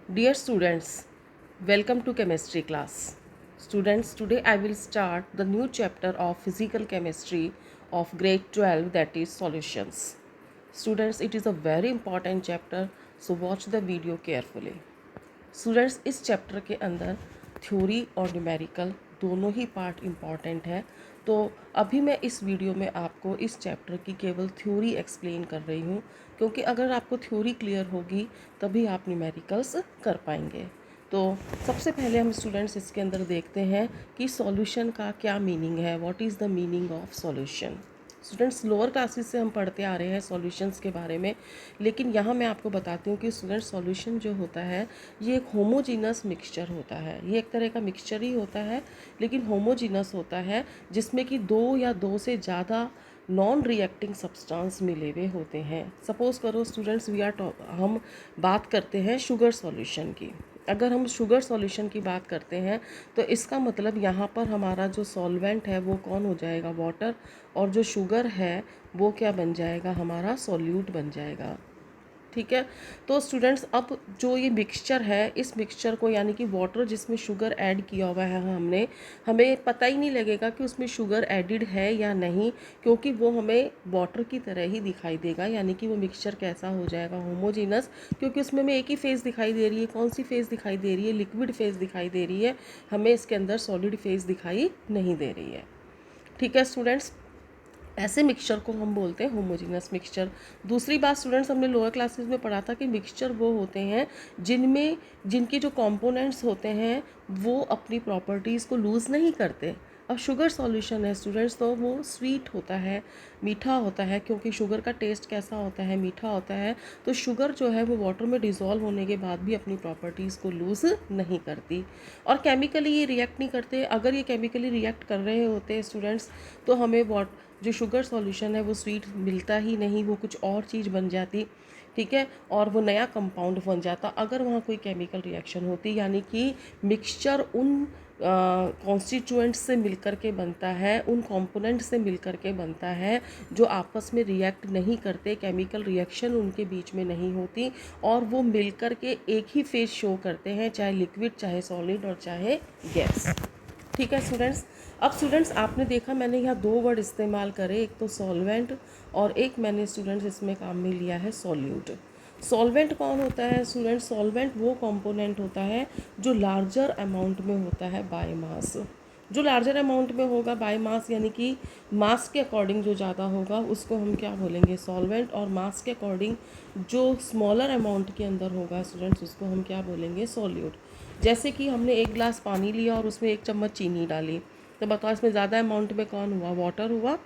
Dear students, welcome to chemistry class. Students, today I will start the new chapter of physical chemistry of grade 12, that is solutions. Students, it is a very important chapter, so watch the video carefully. Students, इस chapter के अंदर theory और numerical दोनों ही part important है। तो अभी मैं इस वीडियो में आपको इस चैप्टर की केवल थ्योरी एक्सप्लेन कर रही हूँ, क्योंकि अगर आपको थ्योरी क्लियर होगी तभी आप न्यूमेरिकल्स कर पाएंगे। तो सबसे पहले हम स्टूडेंट्स इसके अंदर देखते हैं कि सॉल्यूशन का क्या मीनिंग है, what is the meaning of solution. Students, lower classes से हम पढ़ते आ रहे हैं सॉल्यूशंस के बारे में, लेकिन यहाँ मैं आपको बताती हूँ कि स्टूडेंट सॉल्यूशन जो होता है ये एक होमोजीनस मिक्सचर होता है। ये एक तरह का मिक्सचर ही होता है, लेकिन होमोजीनस होता है, जिसमें कि दो या दो से ज़्यादा नॉन रिएक्टिंग सब्सटेंस मिले हुए होते हैं। सपोज़ करो स्टूडेंट्स, हम बात करते हैं शुगर सॉल्यूशन की। अगर हम शुगर सॉल्यूशन की बात करते हैं तो इसका मतलब यहाँ पर हमारा जो सॉल्वेंट है वो कौन हो जाएगा, वाटर, और जो शुगर है वो क्या बन जाएगा, हमारा सॉल्यूट बन जाएगा। ठीक है। तो स्टूडेंट्स, अब जो ये मिक्सचर है, इस मिक्सचर को यानी कि वाटर जिसमें शुगर ऐड किया हुआ है हमने, हमें पता ही नहीं लगेगा कि उसमें शुगर एडिड है या नहीं, क्योंकि वो हमें वाटर की तरह ही दिखाई देगा। यानी कि वो मिक्सचर कैसा हो जाएगा, होमोजीनस, क्योंकि उसमें हमें एक ही फेज़ दिखाई दे रही है। कौन सी फेज़ दिखाई दे रही है, लिक्विड फेज़ दिखाई दे रही है, हमें इसके अंदर सॉलिड फेज़ दिखाई नहीं दे रही है। ठीक है स्टूडेंट्स, ऐसे मिक्सचर को हम बोलते हैं होमोजीनस मिक्सचर। दूसरी बात स्टूडेंट्स, हमने लोअर क्लासेस में पढ़ा था कि मिक्सचर वो होते हैं जिनके जो कंपोनेंट्स होते हैं वो अपनी प्रॉपर्टीज़ को लूज़ नहीं करते। अब शुगर सॉल्यूशन है स्टूडेंट्स, तो वो स्वीट होता है, मीठा होता है, क्योंकि शुगर का टेस्ट कैसा होता है, मीठा होता है। तो शुगर जो है वो वाटर में डिज़ोल्व होने के बाद भी अपनी प्रॉपर्टीज़ को लूज़ नहीं करती, और केमिकली ये रिएक्ट नहीं करते। अगर ये केमिकली रिएक्ट कर रहे होते स्टूडेंट्स, तो हमें जो शुगर सॉल्यूशन है वो स्वीट मिलता ही नहीं, वो कुछ और चीज़ बन जाती। ठीक है, और वो नया कंपाउंड बन जाता अगर वहाँ कोई केमिकल रिएक्शन होती। यानी कि मिक्सचर उन कॉन्स्टिट्यूएंट्स से मिलकर के बनता है, उन कंपोनेंट से मिलकर के बनता है जो आपस में रिएक्ट नहीं करते, केमिकल रिएक्शन उनके बीच में नहीं होती, और वो मिलकर के एक ही फेज शो करते हैं, चाहे लिक्विड, चाहे सॉलिड और चाहे गैस। ठीक है स्टूडेंट्स। अब स्टूडेंट्स, आपने देखा मैंने यहाँ दो वर्ड इस्तेमाल करे, एक तो सॉल्वेंट और एक मैंने स्टूडेंट्स इसमें काम में लिया है सॉल्यूट। सॉल्वेंट कौन होता है स्टूडेंट? सॉल्वेंट वो कंपोनेंट होता है जो लार्जर अमाउंट में होता है बाय मास। जो लार्जर अमाउंट में होगा बाय मास, यानी कि मास के अकॉर्डिंग जो ज़्यादा होगा उसको हम क्या बोलेंगे, सॉल्वेंट। और मास के अकॉर्डिंग जो स्मॉलर अमाउंट के अंदर होगा स्टूडेंट्स, उसको हम क्या बोलेंगे, सॉल्यूट। जैसे कि हमने एक गिलास पानी लिया और उसमें एक चम्मच चीनी डाली, तो बताओ इसमें ज़्यादा अमाउंट में कौन हुआ, वाटर हुआ।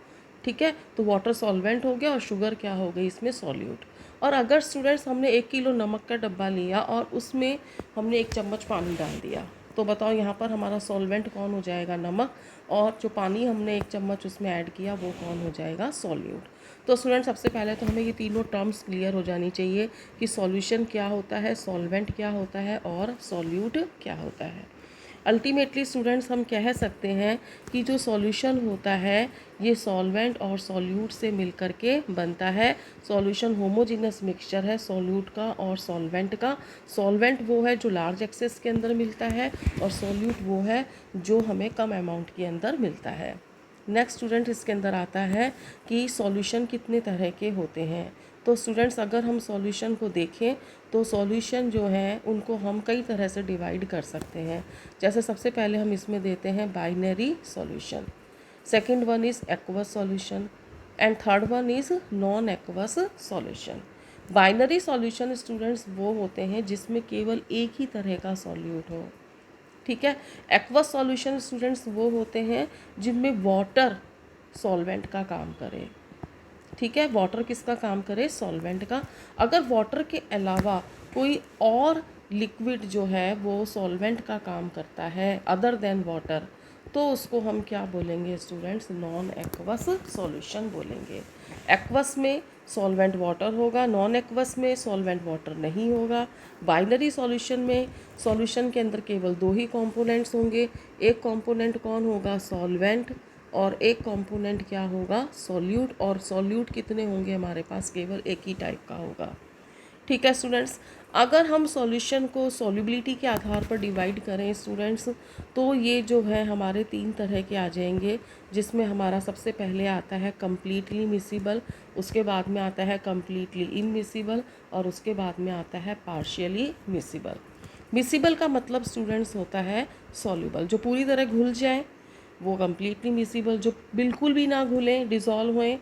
ठीक है, तो वाटर सॉल्वेंट हो गया और शुगर क्या हो गई इसमें, सॉल्यूट। और अगर स्टूडेंट्स हमने 1 किलो नमक का डब्बा लिया और उसमें हमने एक चम्मच पानी डाल दिया, तो बताओ यहाँ पर हमारा सॉल्वेंट कौन हो जाएगा, नमक, और जो पानी हमने एक चम्मच उसमें ऐड किया वो कौन हो जाएगा, सॉल्यूट। तो स्टूडेंट, सबसे पहले तो हमें ये तीनों टर्म्स क्लियर हो जानी चाहिए कि सॉल्यूशन क्या होता है, सॉल्वेंट क्या होता है और सॉल्यूट क्या होता है। अल्टीमेटली स्टूडेंट्स, हम कह सकते हैं कि जो सॉल्यूशन होता है ये सॉल्वेंट और सॉल्यूट से मिलकर के बनता है। सॉल्यूशन होमोजीनस मिक्सचर है सॉल्यूट का और सॉल्वेंट का। सॉल्वेंट वो है जो लार्ज एक्सेस के अंदर मिलता है, और सॉल्यूट वो है जो हमें कम अमाउंट के अंदर मिलता है। नेक्स्ट स्टूडेंट, इसके अंदर आता है कि सॉल्यूशन कितने तरह के होते हैं। तो स्टूडेंट्स, अगर हम सॉल्यूशन को देखें तो सॉल्यूशन जो है उनको हम कई तरह से डिवाइड कर सकते हैं। जैसे सबसे पहले हम इसमें देते हैं binary solution, second one is aqueous solution, and third one is non aqueous solution. Binary solution students वो होते हैं जिसमें केवल एक ही तरह का सॉल्यूट हो। ठीक है। एक्वस सॉल्यूशन स्टूडेंट्स वो होते हैं जिनमें वाटर सॉल्वेंट का काम करे। ठीक है, वाटर किसका काम करे, सॉल्वेंट का। अगर वाटर के अलावा कोई और लिक्विड जो है वो सॉल्वेंट का काम करता है अदर देन वाटर, तो उसको हम क्या बोलेंगे स्टूडेंट्स, नॉन एक्वस सॉल्यूशन बोलेंगे। एक्वस में सॉल्वेंट वाटर होगा, नॉन एक्वस में सॉल्वेंट वाटर नहीं होगा। बाइनरी सॉल्यूशन में सॉल्यूशन के अंदर केवल दो ही कंपोनेंट्स होंगे, एक कंपोनेंट कौन होगा, सॉल्वेंट, और एक कंपोनेंट क्या होगा, सॉल्यूट। और सॉल्यूट कितने होंगे हमारे पास, केवल एक ही टाइप का होगा। ठीक है स्टूडेंट्स। अगर हम सॉल्यूशन को सॉल्युबिलिटी के आधार पर डिवाइड करें स्टूडेंट्स, तो ये जो है हमारे 3 तरह के आ जाएंगे, जिसमें हमारा सबसे पहले आता है कम्प्लीटली मिसिबल, उसके बाद में आता है कम्प्लीटली इनमिसिबल, और उसके बाद में आता है पार्शियली मिसिबल। मिसिबल का मतलब स्टूडेंट्स होता है सॉल्युबल, जो पूरी तरह घुल जाए वो कम्प्लीटली मिसिबल, जो बिल्कुल भी ना घुलें डिज़ोल्व होएं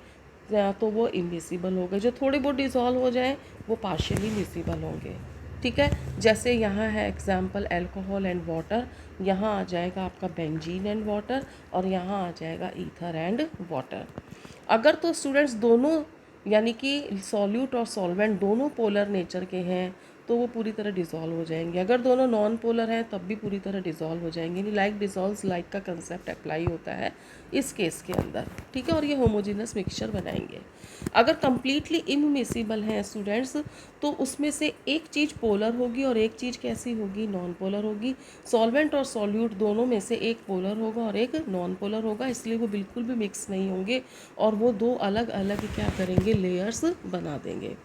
तो वो इमिसिबल हो गए, जो थोड़े बहुत डिज़ोल्व हो जाएं वो पार्शियली मिसिबल होंगे। ठीक है, जैसे यहाँ है एग्जाम्पल अल्कोहल एंड वाटर, यहाँ आ जाएगा आपका बेंजीन एंड वाटर, और यहाँ आ जाएगा ईथर एंड वाटर। अगर तो स्टूडेंट्स दोनों यानी कि सॉल्यूट और सॉल्वेंट दोनों पोलर नेचर के हैं तो वो पूरी तरह डिज़ोल्व हो जाएंगे। अगर दोनों नॉन पोलर हैं तब भी पूरी तरह डिज़ोल्व हो जाएंगे, यानी लाइक डिज़ोल्व्स लाइक का कंसेप्ट अप्लाई होता है इस केस के अंदर। ठीक है, और ये होमोजेनस मिक्सचर बनाएंगे। अगर कम्प्लीटली इनमिसिबल हैं स्टूडेंट्स, तो उसमें से एक चीज़ पोलर होगी और एक चीज़ कैसी होगी, नॉन पोलर होगी। सॉल्वेंट और सॉल्यूट दोनों में से एक पोलर होगा और एक नॉन पोलर होगा, इसलिए वो बिल्कुल भी मिक्स नहीं होंगे और वो दो अलग अलग क्या करेंगे, लेयर्स बना देंगे।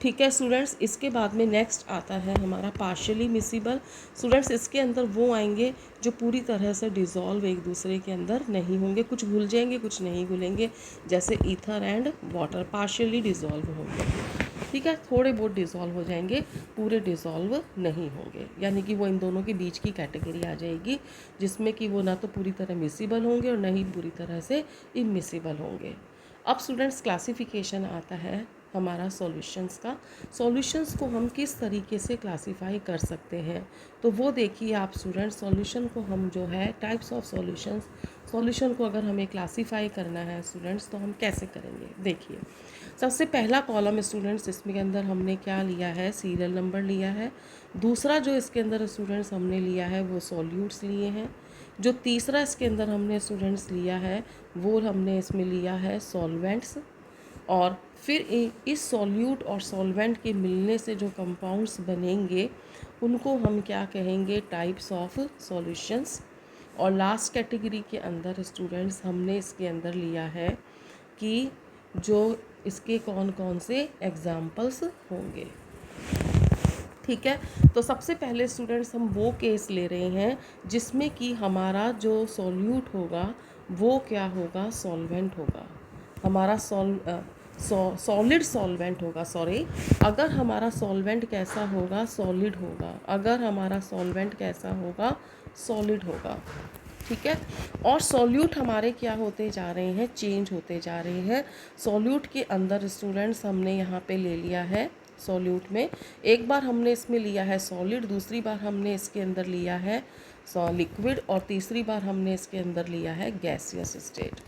ठीक है स्टूडेंट्स, इसके बाद में नेक्स्ट आता है हमारा पार्शियली मिसिबल। स्टूडेंट्स इसके अंदर वो आएंगे जो पूरी तरह से डिज़ोल्व एक दूसरे के अंदर नहीं होंगे, कुछ घुल जाएंगे कुछ नहीं घुलेंगे, जैसे ether and water partially dissolve होंगे। ठीक है, थोड़े बहुत डिज़ोल्व हो जाएंगे, पूरे डिज़ोल्व नहीं होंगे, यानी कि वो इन दोनों के बीच की कैटेगरी आ जाएगी, जिसमें कि वो ना तो पूरी तरह मिसिबल होंगे और ना ही पूरी तरह से इमिसिबल होंगे। अब स्टूडेंट्स क्लासिफिकेशन आता है हमारा सॉल्यूशंस का। सॉल्यूशंस को हम किस तरीके से क्लासिफाई कर सकते हैं, तो वो देखिए आप स्टूडेंट्स, सॉल्यूशन को हम जो है टाइप्स ऑफ सॉल्यूशंस, सॉल्यूशन को अगर हमें क्लासिफाई करना है स्टूडेंट्स तो हम कैसे करेंगे। देखिए सबसे पहला कॉलम स्टूडेंट्स, इसमें के अंदर हमने क्या लिया है, सीरियल नंबर लिया है। दूसरा जो इसके अंदर स्टूडेंट्स हमने लिया है वो सॉल्यूट्स लिए हैं। जो तीसरा इसके अंदर हमने स्टूडेंट्स लिया है वो हमने इसमें लिया है सॉल्वेंट्स। और फिर इस सॉल्यूट और सॉल्वेंट के मिलने से जो कंपाउंड्स बनेंगे उनको हम क्या कहेंगे, टाइप्स ऑफ सॉल्यूशंस। और लास्ट कैटेगरी के अंदर स्टूडेंट्स हमने इसके अंदर लिया है कि जो इसके कौन कौन से एग्जाम्पल्स होंगे। ठीक है, तो सबसे पहले स्टूडेंट्स हम वो केस ले रहे हैं जिसमें कि हमारा जो सॉल्यूट होगा वो क्या होगा, सॉल्वेंट होगा। हमारा सॉलिड सॉल्वेंट होगा, सॉरी। अगर हमारा सॉल्वेंट कैसा होगा, सॉलिड होगा। अगर हमारा सॉल्वेंट कैसा होगा, सॉलिड होगा। ठीक है, और सॉल्यूट हमारे क्या होते जा रहे हैं, चेंज होते जा रहे हैं। सॉल्यूट के अंदर स्टूडेंट्स हमने यहाँ पे ले लिया है, सॉल्यूट में एक बार हमने इसमें लिया है सॉलिड, दूसरी बार हमने इसके अंदर लिया है लिक्विड, और तीसरी बार हमने इसके अंदर लिया है गैसियस स्टेट।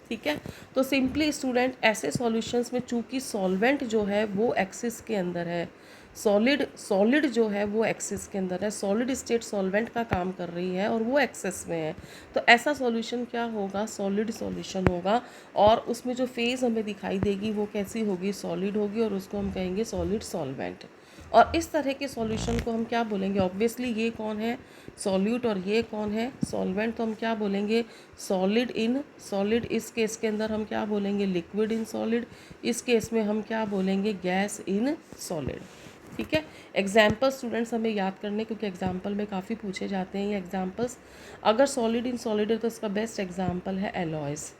ठीक है, तो सिंपली स्टूडेंट ऐसे सॉल्यूशंस में चूंकि सॉल्वेंट जो है वो एक्सिस के अंदर है, सॉलिड जो है वो एक्सिस के अंदर है, सॉलिड स्टेट सॉल्वेंट का काम कर रही है और वो एक्सेस में है, तो ऐसा सॉल्यूशन क्या होगा, सॉलिड सॉल्यूशन होगा। और उसमें जो फेज़ हमें दिखाई देगी वो कैसी होगी, सॉलिड होगी, और उसको हम कहेंगे सॉलिड सॉल्वेंट। और इस तरह के सॉल्यूशन को हम क्या बोलेंगे, ऑब्वियसली ये कौन है, सॉल्यूट, और ये कौन है, सॉल्वेंट, तो हम क्या बोलेंगे, सॉलिड इन सॉलिड। इस केस के अंदर हम क्या बोलेंगे, लिक्विड इन सॉलिड। इस केस में हम क्या बोलेंगे, गैस इन सॉलिड। ठीक है, एग्जाम्पल स्टूडेंट्स हमें याद करने, क्योंकि एग्जाम्पल में काफ़ी पूछे जाते हैं ये एग्जाम्पल्स। अगर सॉलिड इन सॉलिड है तो इसका बेस्ट एग्जाम्पल है एलॉयज़।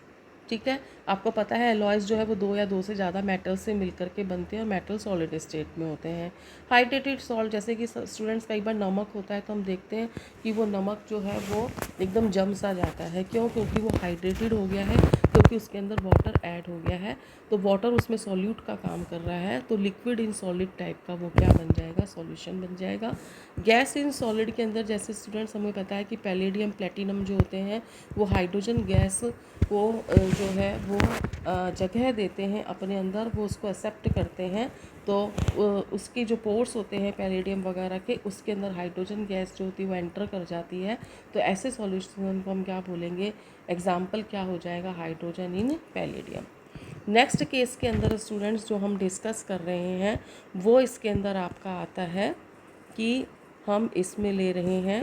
ठीक है, आपको पता है एलॉयज़ जो है वो दो या दो से ज़्यादा मेटल से मिलकर के बनते हैं और मेटल सॉलिड स्टेट में होते हैं। हाइड्रेटेड सॉल्ट, जैसे कि स्टूडेंट्स कई बार नमक होता है तो हम देखते हैं कि वो नमक जो है वो एकदम जम सा जाता है, क्यों, क्योंकि वो हाइड्रेटेड हो गया है, क्योंकि उसके अंदर वाटर ऐड हो गया है, तो वाटर उसमें सॉल्यूट का काम कर रहा है, तो लिक्विड इन सॉलिड टाइप का वो क्या बन जाएगा, सॉल्यूशन बन जाएगा। गैस इन सॉलिड के अंदर जैसे स्टूडेंट्स हमें पता है कि पैलेडियम प्लेटिनम जो होते हैं वो हाइड्रोजन गैस को जो है वो जगह देते हैं अपने अंदर, वो उसको एक्सेप्ट करते हैं, तो उसके जो पोर्स होते हैं पैलेडियम वगैरह के, उसके अंदर हाइड्रोजन गैस जो होती है वो एंटर कर जाती है, तो ऐसे सॉल्यूशन को हम क्या बोलेंगे, एग्जाम्पल क्या हो जाएगा, hydrogen in palladium. Next case के अंदर स्टूडेंट्स जो हम डिस्कस कर रहे हैं वो इसके अंदर आपका आता है कि हम इसमें ले रहे हैं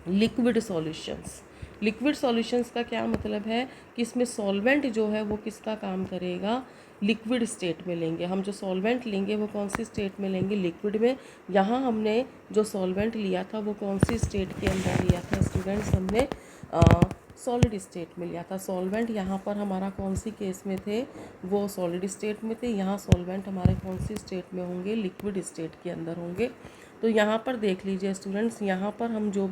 लिक्विड सॉल्यूशंस। लिक्विड सॉल्यूशंस का क्या मतलब है कि इसमें सॉल्वेंट जो है वो किसका काम करेगा, लिक्विड स्टेट में लेंगे। हम जो सॉल्वेंट लेंगे वो कौन सी स्टेट में लेंगे, लिक्विड में। यहाँ हमने जो सॉल्वेंट लिया था वो कौन सी स्टेट के अंदर लिया था स्टूडेंट्स, हमने सॉलिड स्टेट में लिया था। सॉल्वेंट यहाँ पर हमारा कौन सी केस में थे, वो सॉलिड स्टेट में थे। यहाँ सॉल्वेंट हमारे कौन सी स्टेट में होंगे, लिक्विड स्टेट के अंदर होंगे। तो यहाँ पर देख लीजिए स्टूडेंट्स, यहाँ पर हम जो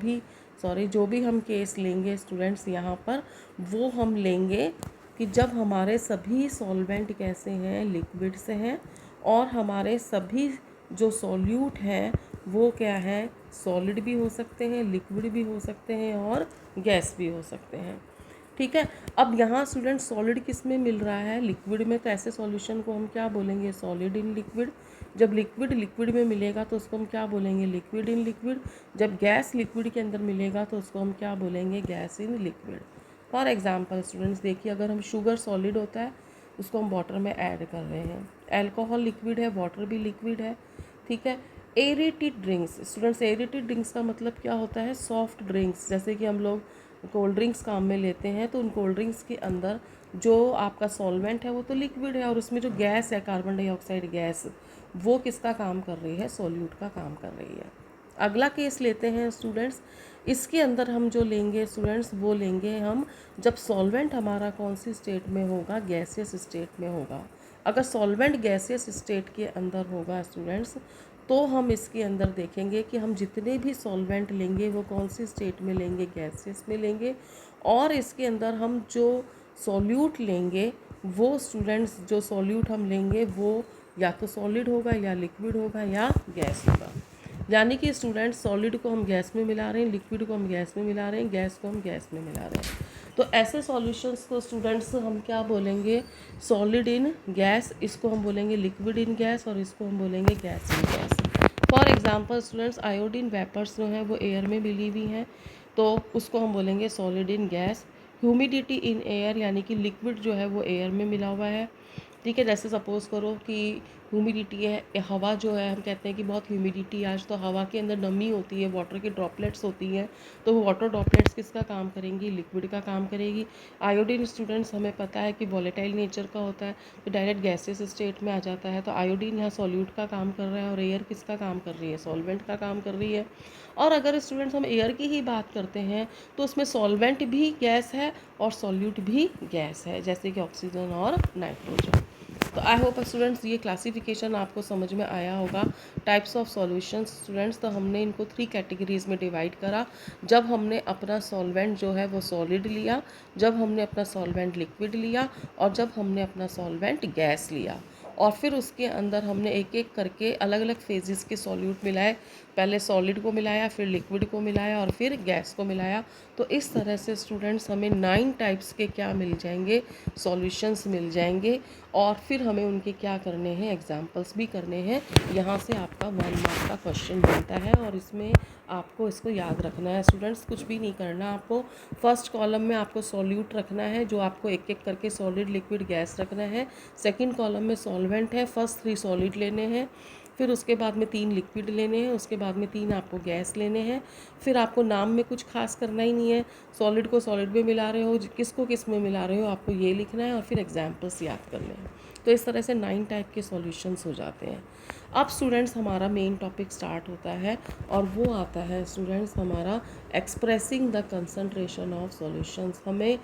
भी हम केस लेंगे स्टूडेंट्स, यहाँ पर वो हम लेंगे कि जब हमारे सभी सॉल्वेंट कैसे हैं, लिक्विड से हैं, और हमारे सभी जो सॉल्यूट हैं वो क्या है, सॉलिड भी हो सकते हैं, लिक्विड भी हो सकते हैं और गैस भी हो सकते हैं। ठीक है। अब यहाँ स्टूडेंट सॉलिड किस में मिल रहा है, लिक्विड में, तो ऐसे सॉल्यूशन को हम क्या बोलेंगे, सॉलिड इन लिक्विड। जब लिक्विड लिक्विड में मिलेगा तो उसको हम क्या बोलेंगे, लिक्विड इन लिक्विड। जब गैस लिक्विड के अंदर मिलेगा तो उसको हम क्या बोलेंगे, gas in liquid. For example students देखिए, अगर हम शुगर सॉलिड होता है उसको हम वाटर में ऐड कर रहे हैं, अल्कोहल लिक्विड है, वाटर भी लिक्विड है। ठीक है। Aerated drinks students, aerated drinks का मतलब क्या होता है, सॉफ्ट ड्रिंक्स। जैसे कि हम लोग कोल्ड ड्रिंक्स काम में लेते हैं, तो उन कोल्ड ड्रिंक्स के अंदर जो आपका सॉल्वेंट है वो तो लिक्विड है, और उसमें जो गैस है, कार्बन डाइऑक्साइड गैस, वो किसका काम कर रही है, सॉल्यूट का काम कर रही है। अगला केस लेते हैं स्टूडेंट्स, इसके अंदर हम जो लेंगे स्टूडेंट्स, वो लेंगे हम जब सॉल्वेंट हमारा कौन सी स्टेट में होगा, गैसियस स्टेट में होगा। अगर सॉल्वेंट गैसियस स्टेट के अंदर होगा स्टूडेंट्स, तो हम इसके अंदर देखेंगे कि हम जितने भी सॉल्वेंट लेंगे वो कौन सी स्टेट में लेंगे, गैसियस में लेंगे। और इसके अंदर हम जो सॉल्यूट लेंगे वो स्टूडेंट्स, जो सॉल्यूट हम लेंगे वो या तो सॉलिड होगा या लिक्विड होगा या गैस होगा। यानी कि स्टूडेंट सॉलिड को हम गैस में मिला रहे हैं, लिक्विड को हम गैस में मिला रहे हैं, गैस को हम गैस में मिला रहे हैं। तो ऐसे सॉल्यूशंस को स्टूडेंट्स हम क्या बोलेंगे, सॉलिड इन गैस, इसको हम बोलेंगे लिक्विड इन गैस, और इसको हम बोलेंगे gas in gas. For example students, iodine vapours जो हैं वो एयर में मिली हुई हैं, तो उसको हम बोलेंगे solid in gas. Humidity in air, यानी कि लिक्विड जो है वो एयर में मिला हुआ है। ठीक है। जैसे सपोज़ करो कि ह्यूमिडिटी है, हवा जो है, हम कहते हैं कि बहुत ह्यूमिडिटी आज, तो हवा के अंदर नमी होती है, वाटर की ड्रॉपलेट्स होती हैं, तो वो वाटर ड्रॉपलेट्स किसका काम करेंगी, लिक्विड का काम करेगी। आयोडीन स्टूडेंट्स हमें पता है कि वॉलेटाइल नेचर का होता है, तो डायरेक्ट गैसेस स्टेट में आ जाता है, तो आयोडीन यहाँ सॉल्यूट का काम कर रहा है, और एयर किसका काम कर रही है, सॉल्वेंट का काम कर रही है। और अगर स्टूडेंट्स हम एयर की ही बात करते हैं तो उसमें सॉल्वेंट भी गैस है और सॉल्यूट भी गैस है, जैसे कि ऑक्सीजन और नाइट्रोजन। तो आई होप स्टूडेंट्स ये क्लासिफिकेशन आपको समझ में आया होगा। टाइप्स ऑफ सॉल्यूशंस स्टूडेंट्स, तो हमने इनको 3 कैटेगरीज में डिवाइड करा। जब हमने अपना सॉल्वेंट जो है वो सॉलिड लिया, जब हमने अपना सॉल्वेंट लिक्विड लिया, और जब हमने अपना सॉल्वेंट गैस लिया। और फिर उसके अंदर हमने एक एक करके अलग अलग फेजेस के सॉल्यूट मिलाए, पहले सॉलिड को मिलाया, फिर लिक्विड को मिलाया, और फिर गैस को मिलाया। तो इस तरह से स्टूडेंट्स हमें 9 टाइप्स के क्या मिल जाएंगे, सॉल्यूशंस मिल जाएंगे। और फिर हमें उनके क्या करने हैं, एग्जाम्पल्स भी करने हैं। यहाँ से आपका 1 मार्क का क्वेश्चन बनता है, और इसमें आपको इसको याद रखना है स्टूडेंट्स, कुछ भी नहीं करना आपको। फर्स्ट कॉलम में आपको सॉल्यूट रखना है, जो आपको एक एक करके सॉलिड, लिक्विड, गैस रखना है। सेकंड कॉलम में सॉल्वेंट है, फर्स्ट 3 सॉलिड लेने हैं, फिर उसके बाद में 3 लिक्विड लेने हैं, उसके बाद में 3 आपको गैस लेने हैं। फिर आपको नाम में कुछ खास करना ही नहीं है, सॉलिड को सॉलिड में मिला रहे हो, किसको किस में मिला रहे हो, आपको ये लिखना है, और फिर एग्जाम्पल्स याद करने हैं। तो इस तरह से 9 टाइप के सॉल्यूशंस हो जाते हैं। अब स्टूडेंट्स हमारा मेन टॉपिक स्टार्ट होता है, और वो आता है स्टूडेंट्स हमारा expressing the concentration of solutions. हमें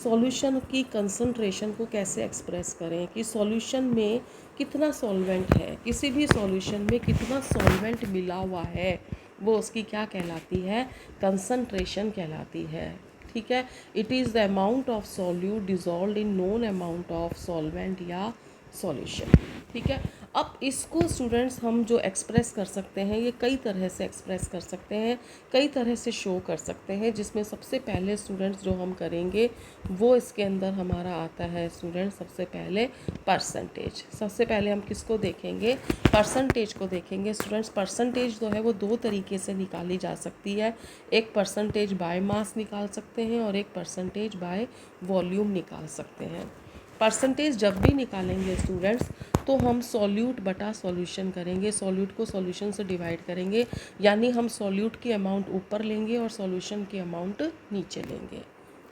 सॉल्यूशन की कंसंट्रेशन को कैसे एक्सप्रेस करें, कि सॉल्यूशन में कितना सॉल्वेंट है, किसी भी सॉल्यूशन में कितना सॉल्वेंट मिला हुआ है, वो उसकी क्या कहलाती है, कंसंट्रेशन कहलाती है। ठीक है। It is the amount of solute dissolve in known amount of solvent या सॉल्यूशन। ठीक है। अब इसको स्टूडेंट्स हम जो एक्सप्रेस कर सकते हैं, ये कई तरह से एक्सप्रेस कर सकते हैं, कई तरह से शो कर सकते हैं, जिसमें सबसे पहले स्टूडेंट्स जो हम करेंगे वो इसके अंदर हमारा आता है स्टूडेंट्स, सबसे पहले परसेंटेज। सबसे पहले हम किसको देखेंगे, परसेंटेज को देखेंगे स्टूडेंट्स। परसेंटेज जो है वो 2 तरीके से निकाली जा सकती है, एक परसेंटेज बाय मास निकाल सकते हैं, और एक परसेंटेज बाय वॉल्यूम निकाल सकते हैं। परसेंटेज जब भी निकालेंगे स्टूडेंट्स, तो हम सॉल्यूट बटा सॉल्यूशन करेंगे, सॉल्यूट को सॉल्यूशन से डिवाइड करेंगे, यानी हम सॉल्यूट की अमाउंट ऊपर लेंगे और सॉल्यूशन की अमाउंट नीचे लेंगे।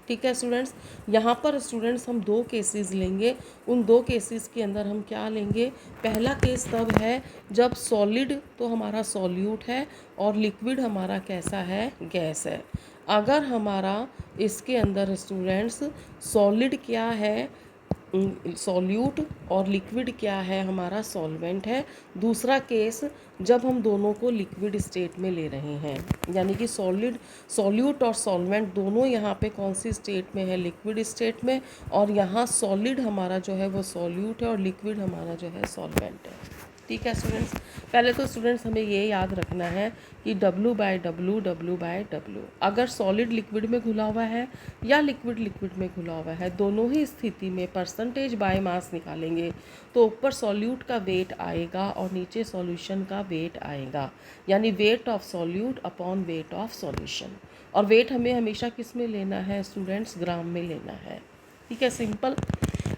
ठीक है स्टूडेंट्स, यहाँ पर स्टूडेंट्स हम दो केसेस लेंगे। उन दो केसेस के अंदर हम क्या लेंगे, पहला केस तब है जब सॉलिड तो हमारा सॉल्यूट है और लिक्विड हमारा कैसा है, गैस है। अगर हमारा इसके अंदर स्टूडेंट्स सॉलिड क्या है, सॉल्यूट, और लिक्विड क्या है, हमारा सॉल्वेंट है। दूसरा केस जब हम दोनों को लिक्विड स्टेट में ले रहे हैं, यानी कि सॉल्यूट और सॉल्वेंट दोनों यहाँ पे कौन सी स्टेट में है, लिक्विड स्टेट में, और यहाँ सॉलिड हमारा जो है वो सॉल्यूट है और लिक्विड हमारा जो है सॉल्वेंट है। ठीक है स्टूडेंट्स, पहले तो स्टूडेंट्स हमें ये याद रखना है कि W/W अगर सॉलिड लिक्विड में घुला हुआ है या लिक्विड लिक्विड में घुला हुआ है, दोनों ही स्थिति में परसेंटेज बाय मास निकालेंगे तो ऊपर सॉल्यूट का वेट आएगा और नीचे सॉल्यूशन का वेट आएगा, यानी weight of solute upon weight of solution. और वेट हमें हमेशा किस में लेना है स्टूडेंट्स, ग्राम में लेना है। ठीक है, सिंपल।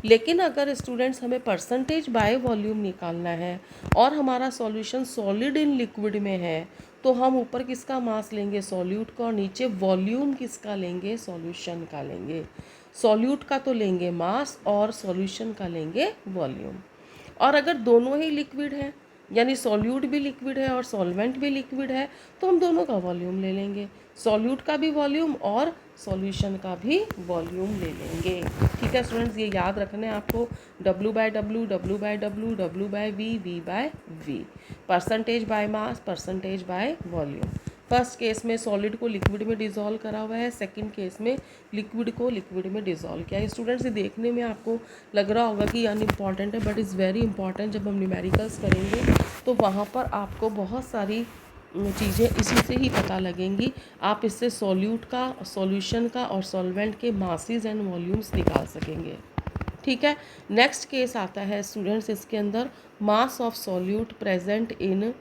लेकिन अगर स्टूडेंट्स हमें परसेंटेज बाय वॉल्यूम निकालना है और हमारा सॉल्यूशन सॉलिड इन लिक्विड में है, तो हम ऊपर किसका मास लेंगे, सॉल्यूट का, और नीचे वॉल्यूम किसका लेंगे, सॉल्यूशन का लेंगे। सॉल्यूट का तो लेंगे मास और सॉल्यूशन का लेंगे वॉल्यूम। और अगर दोनों ही लिक्विड हैं, यानी सॉल्यूट भी लिक्विड है और सॉल्वेंट भी लिक्विड है, तो हम दोनों का वॉल्यूम ले लेंगे, सॉल्यूट का भी वॉल्यूम और सॉल्यूशन का भी वॉल्यूम ले लेंगे। ठीक है स्टूडेंट्स, ये याद रखना है आपको, W/W, W/W, W/V, V/V, percentage by mass, percentage by volume. First case में सॉलिड को लिक्विड में डिज़ोल्व करा हुआ है, सेकंड केस में लिक्विड को लिक्विड में डिज़ोल्व किया है। स्टूडेंट्स, ये देखने में आपको लग रहा होगा कि अनइम्पॉर्टेंट है, बट इज़ वेरी इंपॉर्टेंट। जब हम न्यूमेरिकल्स करेंगे तो वहाँ पर आपको बहुत सारी चीज़ें इसी से ही पता लगेंगी। आप इससे सॉल्यूट का, सॉल्यूशन का और सॉल्वेंट के मासेस एंड वॉल्यूम्स निकाल सकेंगे। ठीक है, नेक्स्ट केस आता है स्टूडेंट्स, इसके अंदर मास ऑफ सॉल्यूट प्रेजेंट इन,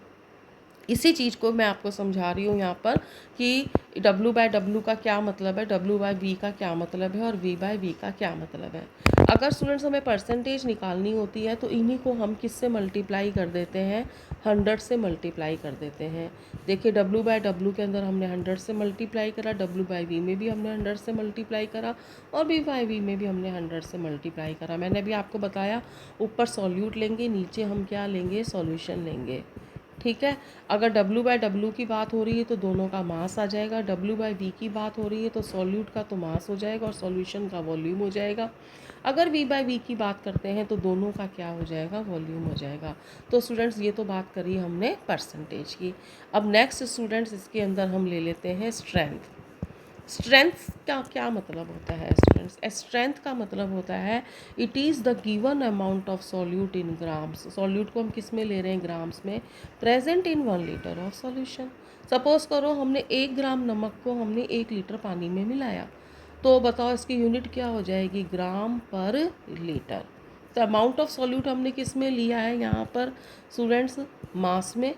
इसी चीज़ को मैं आपको समझा रही हूँ यहाँ पर कि W/W का क्या मतलब है, W/V का क्या मतलब है और V/V का क्या मतलब है। अगर स्टूडेंट्स हमें परसेंटेज निकालनी होती है तो इन्हीं को हम किससे मल्टीप्लाई कर देते हैं, 100 से मल्टीप्लाई कर देते हैं। देखिए, W/W के अंदर हमने 100 से मल्टीप्लाई करा, W/V में भी हमने 100 से मल्टीप्लाई करा और V/V में भी हमने 100 से मल्टीप्लाई करा। मैंने अभी आपको बताया, ऊपर सॉल्यूट लेंगे, नीचे हम क्या लेंगे, सॉल्यूशन लेंगे। ठीक है, अगर W/W की बात हो रही है तो दोनों का मास आ जाएगा, W/V की बात हो रही है तो सॉल्यूट का तो मास हो जाएगा और सॉल्यूशन का वॉल्यूम हो जाएगा। अगर V/V की बात करते हैं तो दोनों का क्या हो जाएगा, वॉल्यूम हो जाएगा। तो स्टूडेंट्स, ये तो बात करी हमने परसेंटेज की। अब नेक्स्ट स्टूडेंट्स, इसके अंदर हम ले लेते हैं स्ट्रेंथ। स्ट्रेंथ का क्या मतलब होता है स्टूडेंट्स, स्ट्रेंथ का मतलब होता है it is the given amount of solute in grams. Solute को हम किस में ले रहे हैं, ग्राम्स में, present in 1 litre of solution. Suppose करो हमने 1 ग्राम नमक को हमने 1 लीटर पानी में मिलाया, तो बताओ इसकी यूनिट क्या हो जाएगी, ग्राम पर लीटर। तो अमाउंट ऑफ सॉल्यूट हमने किस में लिया है यहाँ पर स्टूडेंट्स, मास में,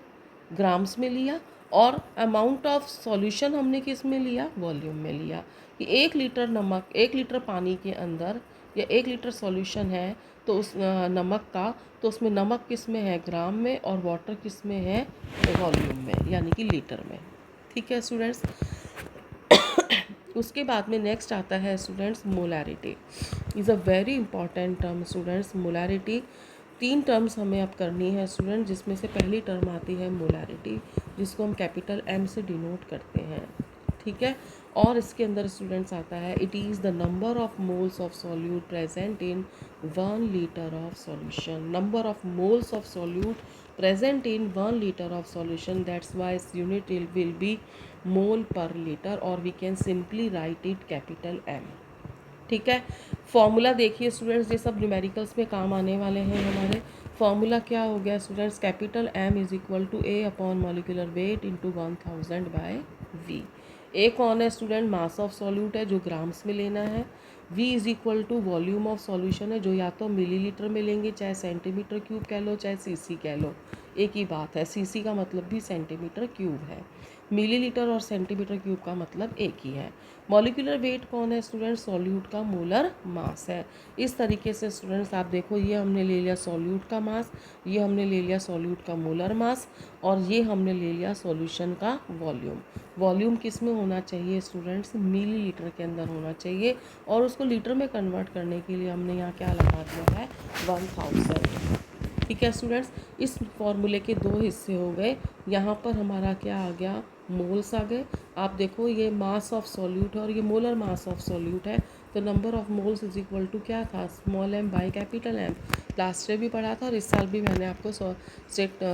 ग्राम्स में लिया, और अमाउंट ऑफ सॉल्यूशन हमने किस में लिया, वॉल्यूम में लिया। कि 1 लीटर नमक, 1 लीटर पानी के अंदर या 1 लीटर सॉल्यूशन है तो उस नमक का, तो उसमें नमक किस में है, ग्राम में, और वाटर किस में है, वॉल्यूम में, यानी कि लीटर में। ठीक है स्टूडेंट्स, उसके बाद में नेक्स्ट आता है students molarity. Is a very important term students, molarity. 3 terms हमें अब करनी है स्टूडेंट, जिसमें से पहली टर्म आती है मोलैरिटी, जिसको हम कैपिटल M से डिनोट करते हैं। ठीक है, और इसके अंदर स्टूडेंट्स आता है it is the number of moles of solute present in 1 litre of solution. Number of moles of solute present in 1 liter of solution, that's why its unit will be mole per liter, or we can simply write it capital M। ठीक है, formula देखिए students, ये सब numericals में काम आने वाले हैं हमारे। फॉर्मूला क्या हो गया students, capital M is equal to A upon molecular weight into 1000/V। A कौन है स्टूडेंट, मास ऑफ सॉल्यूट है जो ग्राम्स में लेना है। V is equal to volume of solution है, जो या तो मिलीलीटर में लेंगे, चाहे सेंटीमीटर क्यूब कह लो, चाहे सीसी कह लो, एक ही बात है। सीसी का मतलब भी सेंटीमीटर क्यूब है, मिलीलीटर और सेंटीमीटर क्यूब का मतलब एक ही है। मॉलिक्यूलर वेट कौन है स्टूडेंट, सॉल्यूट का मोलर मास है। इस तरीके से स्टूडेंट्स आप देखो, ये हमने ले लिया सॉल्यूट का मास, ये हमने ले लिया सॉल्यूट का मोलर मास, और ये हमने ले लिया सॉल्यूशन का वॉल्यूम। वॉल्यूम किस में होना चाहिए स्टूडेंट्स, मिलीलीटर के अंदर होना चाहिए, और उसको लीटर में कन्वर्ट करने के लिए हमने यहाँ क्या लगा दिया है 1000। ठीक है स्टूडेंट्स, इस फॉर्मूले के दो हिस्से हो गए। यहाँ पर हमारा क्या आ गया, मोल्स आ गए। आप देखो ये मास ऑफ सॉल्यूट है और ये मोलर मास ऑफ सॉल्यूट है, तो number of moles is equal to क्या था, small m by capital M। Last year भी पढ़ा था और इस साल भी मैंने आपको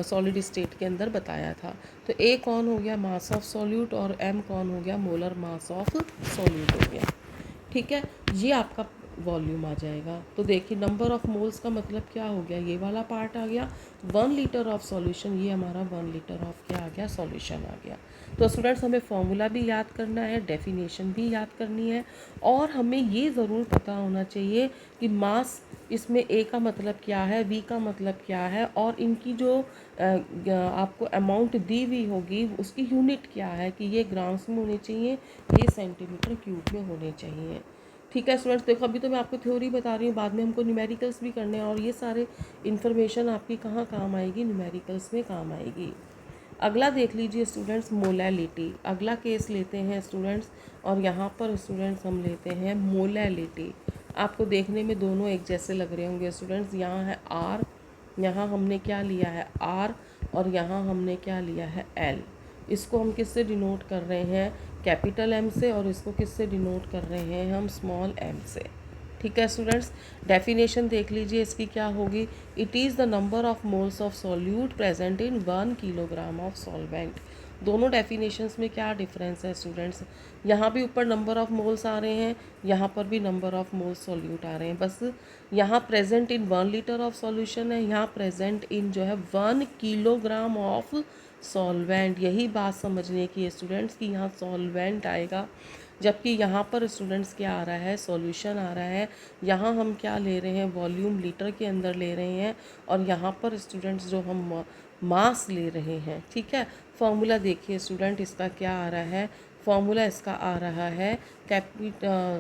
सॉलिड स्टेट के अंदर बताया था। तो A कौन हो गया, मास ऑफ सॉल्यूट, और M कौन हो गया, मोलर मास ऑफ सॉल्यूट हो गया। ठीक है, ये आपका वॉल्यूम आ जाएगा। तो देखिए नंबर ऑफ मोल्स का मतलब क्या हो गया, ये वाला पार्ट आ गया 1 लीटर ऑफ सॉल्यूशन, ये हमारा 1 लीटर ऑफ क्या आ गया, सॉल्यूशन आ गया। तो स्टूडेंट्स हमें फॉर्मूला भी याद करना है, डेफिनेशन भी याद करनी है, और हमें ये ज़रूर पता होना चाहिए कि मास इसमें ए का मतलब क्या है, वी का मतलब क्या है, और इनकी जो आपको अमाउंट दी हुई होगी उसकी यूनिट क्या है, कि ये ग्राम्स में होने चाहिए, ये सेंटीमीटर क्यूब में होने चाहिए। ठीक है स्टूडेंट्स, देखो अभी तो मैं आपको थ्योरी बता रही हूँ, बाद में हमको न्यूमेरिकल्स भी करने हैं, और ये सारे इन्फॉर्मेशन आपकी कहाँ काम आएगी, न्यूमेरिकल्स में काम आएगी। अगला देख लीजिए स्टूडेंट्स, मोलैलिटी। अगला केस लेते हैं स्टूडेंट्स, और यहाँ पर स्टूडेंट्स हम लेते हैं मोलैलिटी। आपको देखने में दोनों एक जैसे लग रहे होंगे स्टूडेंट्स, यहाँ है आर, यहाँ हमने क्या लिया है आर, और यहाँ हमने क्या लिया है एल। इसको हम किससे डिनोट कर रहे हैं, कैपिटल एम से, और इसको किससे डिनोट कर रहे हैं हम, स्मॉल एम से। ठीक है स्टूडेंट्स, डेफिनेशन देख लीजिए इसकी क्या होगी, it is the number of moles of solute present in 1 kilogram of solvent. दोनों डेफिनेशंस में क्या डिफरेंस है स्टूडेंट्स, यहाँ भी ऊपर नंबर ऑफ मोल्स आ रहे हैं, यहाँ पर भी नंबर ऑफ मोल्स सॉल्यूट आ रहे हैं, बस यहाँ present in 1 litre of solution है, यहाँ प्रेजेंट इन जो है 1 किलोग्राम ऑफ सॉल्वेंट। यही बात समझने की है स्टूडेंट्स कि यहाँ सॉल्वेंट आएगा, जबकि यहाँ पर स्टूडेंट्स क्या आ रहा है, सॉल्यूशन आ रहा है। यहाँ हम क्या ले रहे हैं, वॉल्यूम लीटर के अंदर ले रहे हैं, और यहाँ पर स्टूडेंट्स जो हम मास ले रहे हैं। ठीक है, फॉर्मूला देखिए स्टूडेंट इसका क्या आ रहा है, फॉर्मूला इसका आ रहा है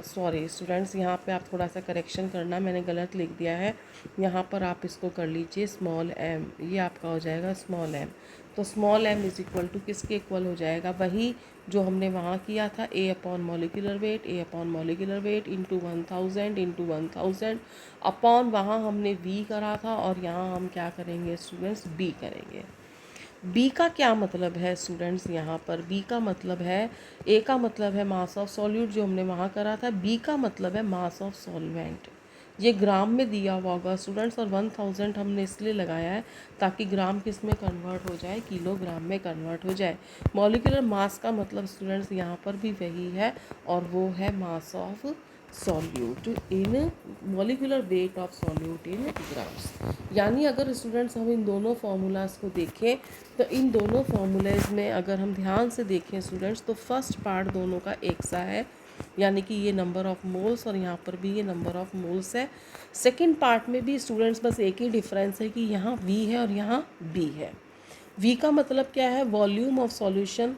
सॉरी स्टूडेंट्स, यहाँ पे आप थोड़ा सा करेक्शन करना, मैंने गलत लिख दिया है, यहाँ पर आप इसको कर लीजिए स्मॉल m, ये आपका हो जाएगा स्मॉल m। तो small m is equal to किसके इक्वल हो जाएगा, वही जो हमने वहाँ किया था, A upon molecular weight, A upon molecular weight into 1000 upon वहाँ हमने V करा था, और यहाँ हम क्या करेंगे स्टूडेंट्स, B करेंगे। बी का क्या मतलब है स्टूडेंट्स, यहाँ पर बी का मतलब है, ए का मतलब है मास ऑफ सॉल्यूट जो हमने वहाँ करा था, बी का मतलब है मास ऑफ सॉल्वेंट। ये ग्राम में दिया हुआ होगा स्टूडेंट्स, और 1000 हमने इसलिए लगाया है ताकि ग्राम किस में कन्वर्ट हो जाए, किलोग्राम में कन्वर्ट हो जाए। मॉलिक्यूलर मास का मतलब स्टूडेंट्स यहाँ पर भी वही है, और वो है mass of solute in molecular weight of solute in grams. यानी अगर स्टूडेंट्स हम इन दोनों फार्मूलाज को देखें, तो इन दोनों फार्मूलेज में अगर हम ध्यान से देखें स्टूडेंट्स, तो फर्स्ट पार्ट दोनों का एक सा है, यानी कि ये नंबर ऑफ मोल्स, और यहाँ पर भी ये नंबर ऑफ मोल्स है। सेकंड पार्ट में भी स्टूडेंट्स बस एक ही डिफरेंस है कि यहाँ वी है और यहाँ बी है। वी का मतलब क्या है, वॉल्यूम ऑफ सॉल्यूशन,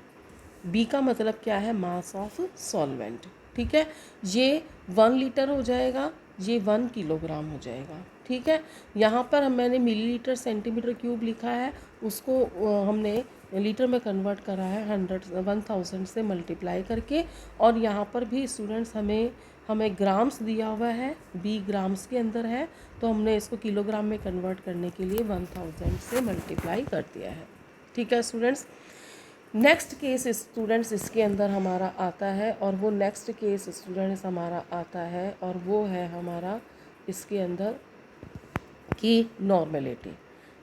बी का मतलब क्या है, मास ऑफ सॉल्वेंट। ठीक है, ये 1 लीटर हो जाएगा, ये 1 किलोग्राम हो जाएगा। ठीक है, यहाँ पर मैंने मिलीलीटर सेंटीमीटर क्यूब लिखा है, उसको हमने लीटर में कन्वर्ट करा है 1000 से मल्टीप्लाई करके, और यहाँ पर भी स्टूडेंट्स हमें ग्राम्स दिया हुआ है, बी ग्राम्स के अंदर है, तो हमने इसको किलोग्राम में कन्वर्ट करने के लिए 1000 से मल्टीप्लाई कर दिया है। ठीक है स्टूडेंट्स, नेक्स्ट केस स्टूडेंट्स इसके अंदर हमारा आता है, और वो नेक्स्ट केस स्टूडेंट्स हमारा आता है, और वो है हमारा इसके अंदर की नॉर्मलिटी।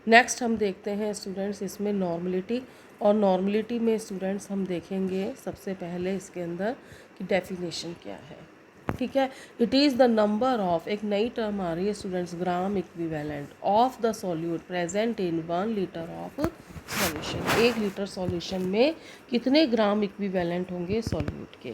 नेक्स्ट हम देखते हैं स्टूडेंट्स इसमें नॉर्मलिटी, और नॉर्मलिटी में स्टूडेंट्स हम देखेंगे सबसे पहले इसके अंदर कि डेफिनेशन क्या है। ठीक है, it is the number of, एक नई टर्म आ रही है students, gram equivalent of the solute present in 1 litre of solution. 1 litre solution में कितने ग्राम इक्विवेलेंट होंगे सॉल्यूट के,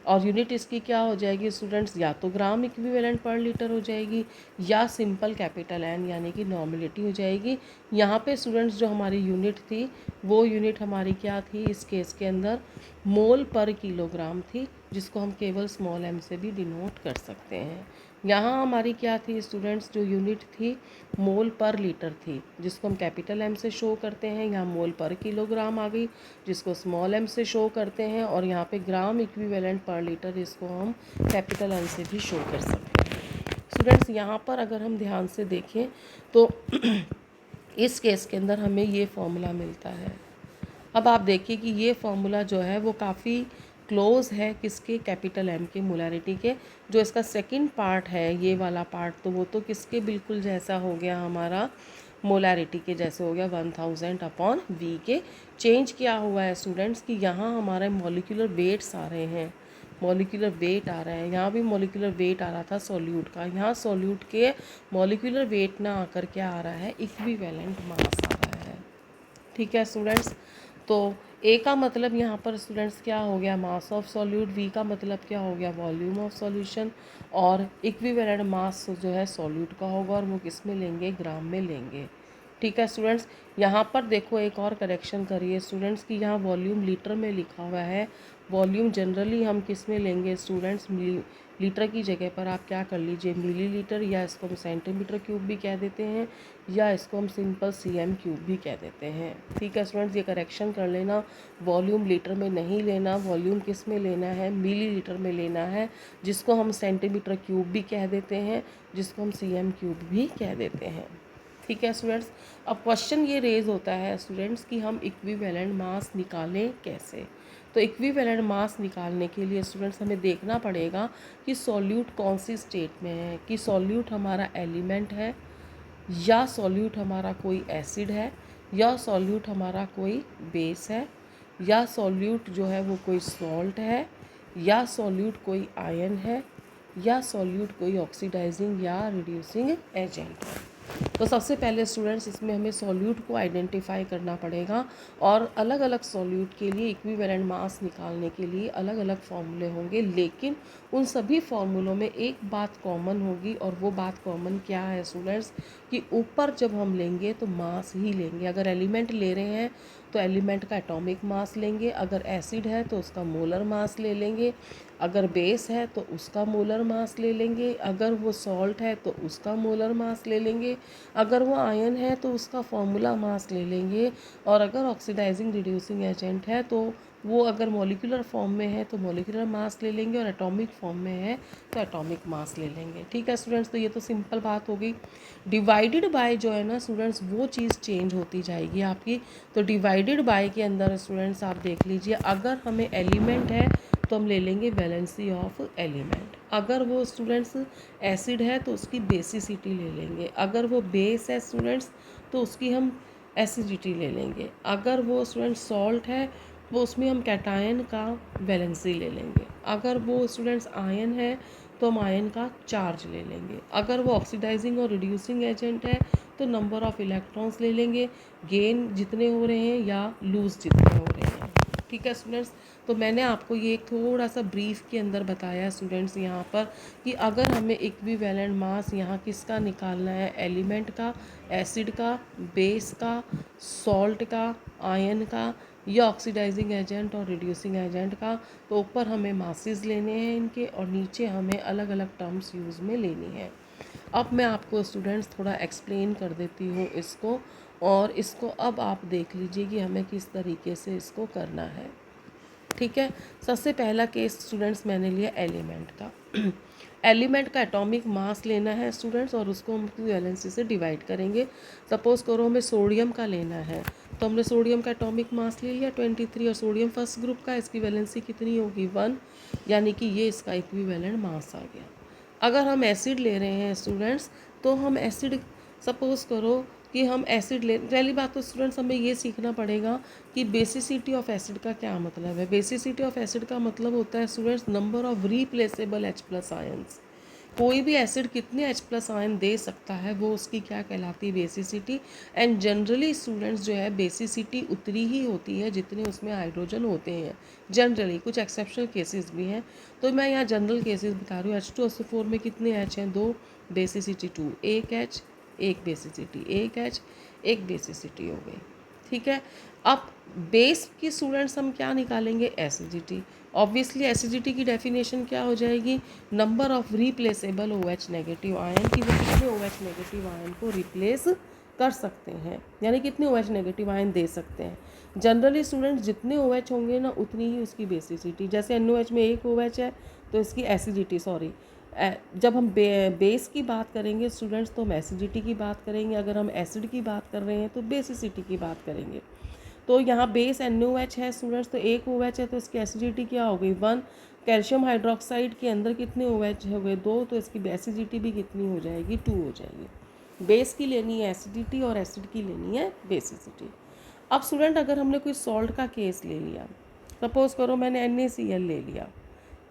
और यूनिट इसकी क्या हो जाएगी स्टूडेंट्स, या तो ग्राम इक्विवेलेंट पर लीटर हो जाएगी, या सिंपल कैपिटल एन यानी कि नॉर्मलिटी हो जाएगी। यहाँ पे स्टूडेंट्स जो हमारी यूनिट थी, वो यूनिट हमारी क्या थी इस केस के अंदर, मोल पर किलोग्राम थी, जिसको हम केवल स्मॉल m से भी डिनोट कर सकते हैं। यहाँ हमारी क्या थी स्टूडेंट्स, जो यूनिट थी मोल पर लीटर थी, जिसको हम कैपिटल एम से शो करते हैं। यहाँ मोल पर किलोग्राम आ गई, जिसको स्मॉल एम से शो करते हैं। और यहाँ पे ग्राम इक्विवेलेंट पर लीटर, इसको हम कैपिटल एम से भी शो कर सकते हैं। स्टूडेंट्स यहाँ पर अगर हम ध्यान से देखें तो इस केस के अंदर हमें ये फॉर्मूला मिलता है। अब आप देखिए कि ये फॉर्मूला जो है वो काफ़ी क्लोज है किसके, कैपिटल एम के मोलारिटी के। जो इसका सेकंड पार्ट है ये वाला पार्ट, तो वो तो किसके बिल्कुल जैसा हो गया, हमारा मोलारिटी के जैसे हो गया, 1000/V के। चेंज क्या हुआ है स्टूडेंट्स कि यहाँ हमारे मॉलिक्यूलर वेट्स आ रहे हैं, मॉलिक्यूलर वेट आ रहा है। यहाँ भी मॉलिक्यूलर वेट आ रहा था सॉल्यूट का, यहाँ सॉल्यूट के मॉलिक्यूलर वेट ना आकर क्या आ रहा है, इक्विवेलेंट मास आ रहा है। ठीक है स्टूडेंट्स, तो ए का मतलब यहाँ पर स्टूडेंट्स क्या हो गया, मास ऑफ सॉल्यूट। वी का मतलब क्या हो गया, वॉल्यूम ऑफ सॉल्यूशन। और इक्विवेलेंट मास जो है सॉल्यूट का होगा, और वो किस में लेंगे, ग्राम में लेंगे। ठीक है स्टूडेंट्स, यहाँ पर देखो एक और करेक्शन करिए स्टूडेंट्स कि यहाँ वॉल्यूम लीटर में लिखा हुआ है। वॉल्यूम जनरली हम किस में लेंगे स्टूडेंट्स, लीटर की जगह पर आप क्या कर लीजिए, मिलीलीटर, या इसको हम सेंटीमीटर क्यूब भी कह देते हैं, या इसको हम सिंपल cm क्यूब भी कह देते हैं। ठीक है स्टूडेंट्स, ये करेक्शन कर लेना, वॉल्यूम लीटर में नहीं लेना, वॉल्यूम किस में लेना है, मिलीलीटर में लेना है, जिसको हम सेंटीमीटर क्यूब भी कह देते हैं, जिसको हम cm क्यूब भी कह देते हैं। ठीक है स्टूडेंट्स, अब क्वेश्चन ये रेज होता है स्टूडेंट्स कि हम इक्विवेलेंट मास निकालें कैसे। तो इक्विवेलेंट मास निकालने के लिए स्टूडेंट्स हमें देखना पड़ेगा कि सॉल्यूट कौन सी स्टेट में है, कि सॉल्यूट हमारा एलिमेंट है, या सॉल्यूट हमारा कोई एसिड है, या सॉल्यूट हमारा कोई बेस है, या सॉल्यूट जो है वो कोई सॉल्ट है, या सॉल्यूट कोई आयन है, या सॉल्यूट कोई ऑक्सीडाइजिंग या रिड्यूसिंग एजेंट है। तो सबसे पहले स्टूडेंट्स इसमें हमें सॉल्यूट को आइडेंटिफाई करना पड़ेगा, और अलग अलग सॉल्यूट के लिए इक्विवेलेंट मास निकालने के लिए अलग अलग फॉर्मूले होंगे। लेकिन उन सभी फॉर्मूलों में एक बात कॉमन होगी, और वो बात कॉमन क्या है स्टूडेंट्स, कि ऊपर जब हम लेंगे तो मास ही लेंगे। अगर एलिमेंट ले रहे हैं तो एलिमेंट का एटॉमिक मास लेंगे, अगर एसिड है तो उसका मोलर मास ले लेंगे, अगर बेस है तो उसका मोलर मास ले लेंगे, अगर वो सॉल्ट है तो उसका मोलर मास ले लेंगे, अगर वो आयन है तो उसका फॉर्मूला मास ले लेंगे, और अगर ऑक्सीडाइजिंग रिड्यूसिंग एजेंट है तो वो अगर मॉलिक्यूलर फॉर्म में है तो मॉलिक्यूलर मास ले लेंगे, और एटॉमिक फॉर्म में है तो एटॉमिक मास ले लेंगे। ठीक है स्टूडेंट्स, तो ये तो सिंपल बात हो गई। डिवाइडेड बाय जो है ना स्टूडेंट्स, वो चीज़ चेंज होती जाएगी आपकी। तो डिवाइडेड बाय के अंदर स्टूडेंट्स आप देख लीजिए, अगर हमें एलिमेंट है तो हम ले लेंगे वैलेंसी ऑफ एलिमेंट, अगर वो स्टूडेंट्स एसिड है तो उसकी बेसिसिटी ले लेंगे, अगर वो बेस है स्टूडेंट्स तो उसकी हम एसिडिटी ले लेंगे, अगर वो स्टूडेंट्स सॉल्ट है वो उसमें हम कैटायन का वैलेंसी ले लेंगे, अगर वो स्टूडेंट्स आयन है तो हम आयन का चार्ज ले लेंगे, अगर वो ऑक्सीडाइजिंग और रिड्यूसिंग एजेंट है तो नंबर ऑफ़ इलेक्ट्रॉन्स ले लेंगे, गेन जितने हो रहे हैं या लूज़ जितने हो रहे हैं। ठीक है स्टूडेंट्स, तो मैंने आपको ये एक थोड़ा सा ब्रीफ के अंदर बताया स्टूडेंट्स यहाँ पर कि अगर हमें इक्विवेलेंट मास यहाँ किसका निकालना है, एलिमेंट का, एसिड का, बेस का, सॉल्ट का, आयन का, या ऑक्सीडाइजिंग एजेंट और रिड्यूसिंग एजेंट का, तो ऊपर हमें मासेस लेने हैं इनके, और नीचे हमें अलग अलग टर्म्स यूज़ में लेनी है। अब मैं आपको स्टूडेंट्स थोड़ा एक्सप्लेन कर देती हूँ इसको, और इसको अब आप देख लीजिए कि हमें किस तरीके से इसको करना है। ठीक है, सबसे पहला केस स्टूडेंट्स मैंने लिया एलिमेंट का। एलिमेंट का एटॉमिक मास लेना है स्टूडेंट्स, और उसको हम वैलेंसी से डिवाइड करेंगे। सपोज़ करो हमें सोडियम का लेना है, तो हमने सोडियम का एटॉमिक मास ले लिया 23, और सोडियम फर्स्ट ग्रुप का, इसकी वैलेंसी कितनी होगी 1, यानी कि ये इसका इक्विवेलेंट मास आ गया। अगर हम एसिड ले रहे हैं स्टूडेंट्स, तो हम एसिड, सपोज़ करो कि हम एसिड ले, पहली बात तो स्टूडेंट्स हमें ये सीखना पड़ेगा कि बेसिसिटी ऑफ एसिड का क्या मतलब है। बेसिसिटी ऑफ एसिड का मतलब होता है students number of replaceable H+ ions. कोई भी एसिड कितने H+ आयन दे सकता है वो उसकी क्या कहलाती है, बेसिसिटी। एंड जनरली स्टूडेंट्स जो है बेसिसिटी उतनी ही होती है जितने उसमें हाइड्रोजन होते हैं। जनरली कुछ एक्सेप्शनल केसेस भी हैं, तो मैं यहाँ जनरल केसेस बता रही हूँ। H2SO4 में कितने H हैं, 2, बेसिसिटी 2, एक H, एक बेसिसिटी, एक H, एक बेसिसिटी हो गई। ठीक है, अब बेस की स्टूडेंट्स हम क्या निकालेंगे, एसिडिटी, ऑब्वियसली एसिडिटी की डेफिनेशन क्या हो जाएगी, number of replaceable OH negative ion की, वो कितने OH नेगेटिव आयन को रिप्लेस कर सकते हैं, यानी कितने OH नेगेटिव आयन दे सकते हैं। जनरली स्टूडेंट्स जितने OH होंगे ना उतनी ही उसकी बेसिसिटी, जैसे NOH में एक OH है तो इसकी एसिडिटी, जब हम बेस की बात करेंगे स्टूडेंट्स तो हम एसिडिटी की बात करेंगे, अगर हम एसिड की बात कर रहे हैं तो बेसिसिटी की बात करेंगे। तो यहाँ बेस NOH है स्टूडेंट्स, तो एक OH है तो इसकी एसिडिटी क्या हो गई 1। कैल्शियम हाइड्रोक्साइड के अंदर कितने OH हो गए 2, तो इसकी एसिडिटी भी कितनी हो जाएगी 2 हो जाएगी। बेस की लेनी है एसिडिटी और एसिड की लेनी है बेसिसिटी। अब स्टूडेंट अगर हमने कोई सॉल्ट का केस ले लिया, सपोज करो मैंने NaCl ले लिया,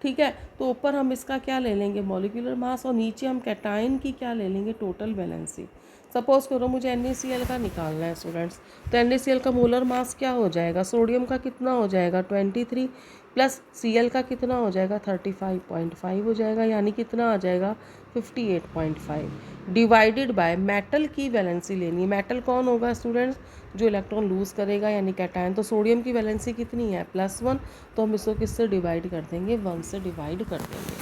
ठीक है, तो ऊपर हम इसका क्या ले लेंगे मॉलिक्यूलर मास, और नीचे हम कैटाइन की क्या ले लेंगे टोटल वैलेंसी। सपोज करो मुझे NaCl का निकालना है स्टूडेंट्स, तो NaCl का मोलर मास क्या हो जाएगा, सोडियम का कितना हो जाएगा 23 प्लस Cl का कितना हो जाएगा 35.5 हो जाएगा, यानी कितना आ जाएगा 58.5 डिवाइडेड बाय मेटल की वैलेंसी लेनी है। मेटल कौन होगा स्टूडेंट्स, जो इलेक्ट्रॉन लूज़ करेगा यानी कैटायन। तो सोडियम की वैलेंसी कितनी है +1, तो हम इसको किससे डिवाइड कर देंगे 1 से डिवाइड कर देंगे।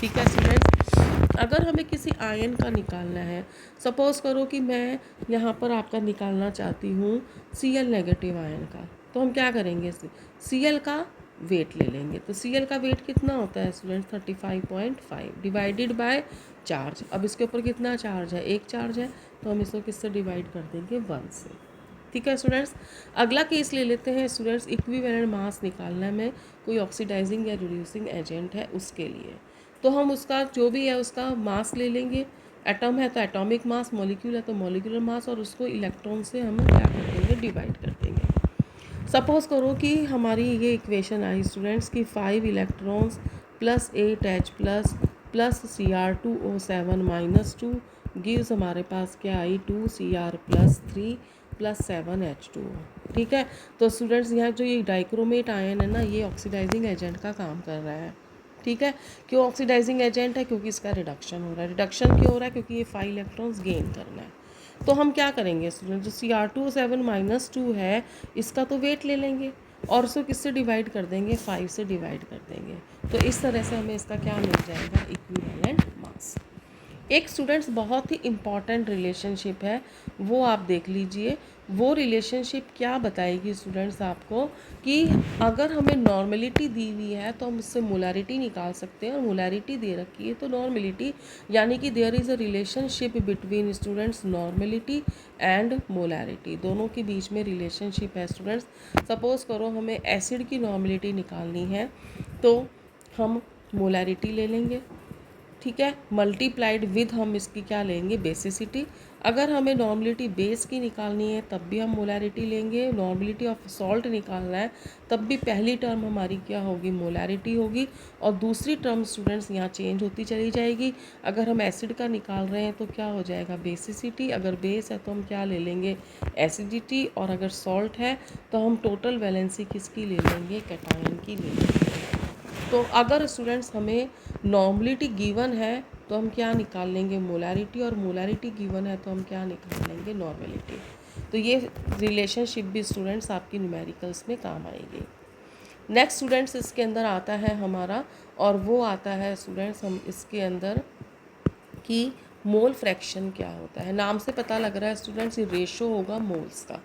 ठीक है स्टूडेंट्स, अगर हमें किसी आयन का निकालना है, सपोज़ करो कि मैं यहाँ पर आपका निकालना चाहती हूँ Cl नेगेटिव आयन का, तो हम क्या करेंगे Cl का वेट ले लेंगे। तो Cl का वेट कितना होता है स्टूडेंट्स 35.5 डिवाइडेड बाय चार्ज। अब इसके ऊपर कितना चार्ज है, एक चार्ज है, तो हम इसको किससे डिवाइड कर देंगे 1 से। ठीक है स्टूडेंट्स, अगला केस ले लेते हैं स्टूडेंट्स, इक्विवेलेंट मास निकालना में कोई ऑक्सीडाइजिंग या रिड्यूसिंग एजेंट है उसके लिए। तो हम उसका जो भी है उसका मास ले लेंगे, एटम है तो एटॉमिक मास, मॉलिक्यूल है तो मॉलिक्यूलर मास, और उसको इलेक्ट्रॉन से हम क्या कर देंगे डिवाइड कर देंगे। सपोज़ करो कि हमारी ये इक्वेशन आई स्टूडेंट्स की 5 electrons plus 8H plus Cr2O7 -2 gives हमारे पास क्या आई 2Cr प्लस 3 प्लस 7H2O। ठीक है, तो स्टूडेंट्स यहाँ जो ये डाइक्रोमेट आयन है ना, ये ऑक्सीडाइजिंग एजेंट का काम कर रहा है। ठीक है, क्यों ऑक्सीडाइजिंग एजेंट है, क्योंकि इसका रिडक्शन हो रहा है। रिडक्शन क्यों हो रहा है, क्योंकि ये 5 इलेक्ट्रॉन्स गेन करना है। तो हम क्या करेंगे स्टूडेंट, जो Cr2O7 -2 है इसका तो वेट ले लेंगे और उसको किससे डिवाइड कर देंगे 5 से डिवाइड कर देंगे। तो इस तरह से हमें इसका क्या मिल जाएगा इक्विवेलेंट मास। एक स्टूडेंट्स बहुत ही इम्पॉर्टेंट रिलेशनशिप है, वो आप देख लीजिए। वो रिलेशनशिप क्या बताएगी स्टूडेंट्स आपको कि अगर हमें नॉर्मेलिटी दी हुई है तो हम उससे मोलारिटी निकाल सकते हैं, और मोलारिटी दे रखी है तो नॉर्मेलिटी, यानी कि there is a relationship between students normality and molarity, दोनों के बीच में रिलेशनशिप है स्टूडेंट्स। सपोज़ करो हमें एसिड की नॉर्मेलिटी निकालनी है तो हम मोलारिटी ले लेंगे, ठीक है, मल्टीप्लाइड विद हम इसकी क्या लेंगे बेसिसिटी। अगर हमें नॉर्मलिटी बेस की निकालनी है तब भी हम मोलारिटी लेंगे, नॉर्मलिटी ऑफ सॉल्ट निकालना है तब भी पहली टर्म हमारी क्या होगी मोलारिटी होगी, और दूसरी टर्म स्टूडेंट्स यहाँ चेंज होती चली जाएगी। अगर हम एसिड का निकाल रहे हैं तो क्या हो जाएगा बेसिसिटी, अगर बेस है तो हम क्या ले लेंगे एसिडिटी, और अगर सॉल्ट है तो हम टोटल वैलेंसी किसकी ले लेंगे कैटायन की ले लेंगे। तो अगर स्टूडेंट्स हमें नॉर्मलिटी गिवन है तो हम क्या निकाल लेंगे मोलारिटी, और मोलारिटी गिवन है तो हम क्या निकाल लेंगे नॉर्मेलिटी। तो ये रिलेशनशिप भी स्टूडेंट्स आपकी न्यूमेरिकल्स में काम आएगी। नेक्स्ट स्टूडेंट्स इसके अंदर आता है हमारा, और वो आता है स्टूडेंट्स हम इसके अंदर कि मोल फ्रैक्शन क्या होता है। नाम से पता लग रहा है स्टूडेंट्स ये रेशो होगा मोल्स का।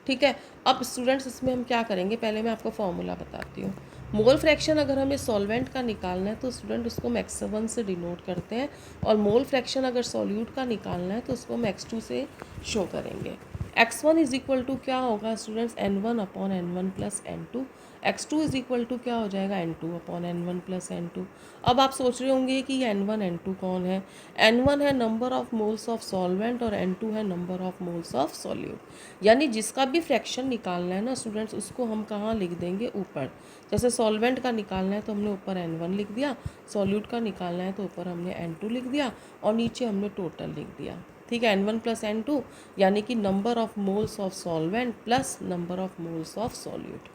ठीक है, अब स्टूडेंट्स इसमें हम क्या करेंगे, पहले मैं आपको फॉर्मूला बताती हूँ। मोल फ्रैक्शन अगर हमें सॉल्वेंट का निकालना है तो स्टूडेंट उसको हम x1 से डिनोट करते हैं, और मोल फ्रैक्शन अगर सॉल्यूट का निकालना है तो उसको हम x2 से शो करेंगे। x1 इज इक्वल टू क्या होगा students n1/n1 plus n2, x2 is equal to क्या हो जाएगा n2/n1 प्लस n2। अब आप सोच रहे होंगे कि ये n1 n2 कौन है। n1 है number of moles of solvent और n2 है number of moles of solute. यानी जिसका भी फ्रैक्शन निकालना है ना स्टूडेंट्स उसको हम कहाँ लिख देंगे ऊपर। जैसे सॉल्वेंट का निकालना है तो हमने ऊपर n1 लिख दिया, सॉल्यूट का निकालना है तो ऊपर हमने n2 लिख दिया, और नीचे हमने टोटल लिख दिया। ठीक है, n1 प्लस n2 यानी कि number of moles of solvent plus number of moles of solute.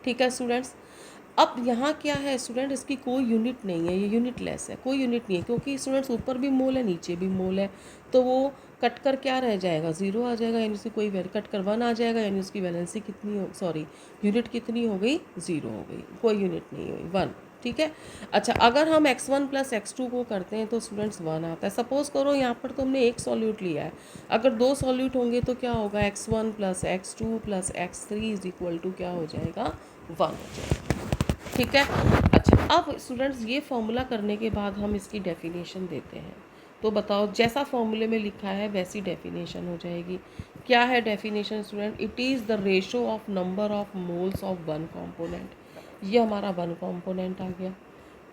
ठीक है स्टूडेंट्स, अब यहाँ क्या है स्टूडेंट, इसकी कोई यूनिट नहीं है, ये यूनिटलेस है, कोई यूनिट नहीं है, क्योंकि स्टूडेंट्स ऊपर भी मोल है नीचे भी मोल है, तो वो कट कर क्या रह जाएगा, ज़ीरो आ जाएगा, यानी उसकी कोई कट कर वन आ जाएगा, यानी उसकी वैलेंसी कितनी हो, सॉरी यूनिट कितनी हो गई, ज़ीरो हो गई, कोई यूनिट नहीं हुई, वन। ठीक है। अच्छा, अगर हम x1 प्लस x2 को करते हैं तो स्टूडेंट्स वन आता है। सपोज करो यहाँ पर तुमने एक सॉल्यूट लिया है, अगर दो सॉल्यूट होंगे तो क्या होगा, x1 plus x2 plus x3 is equal to क्या हो जाएगा, वन हो जाएगा। ठीक है। अच्छा, अब स्टूडेंट्स ये फॉर्मूला करने के बाद हम इसकी डेफिनेशन देते हैं, तो बताओ जैसा फॉर्मूले में लिखा है वैसी डेफिनेशन हो जाएगी। क्या है definition student, it is the ratio of number of moles of one component, ये हमारा वन कंपोनेंट आ गया,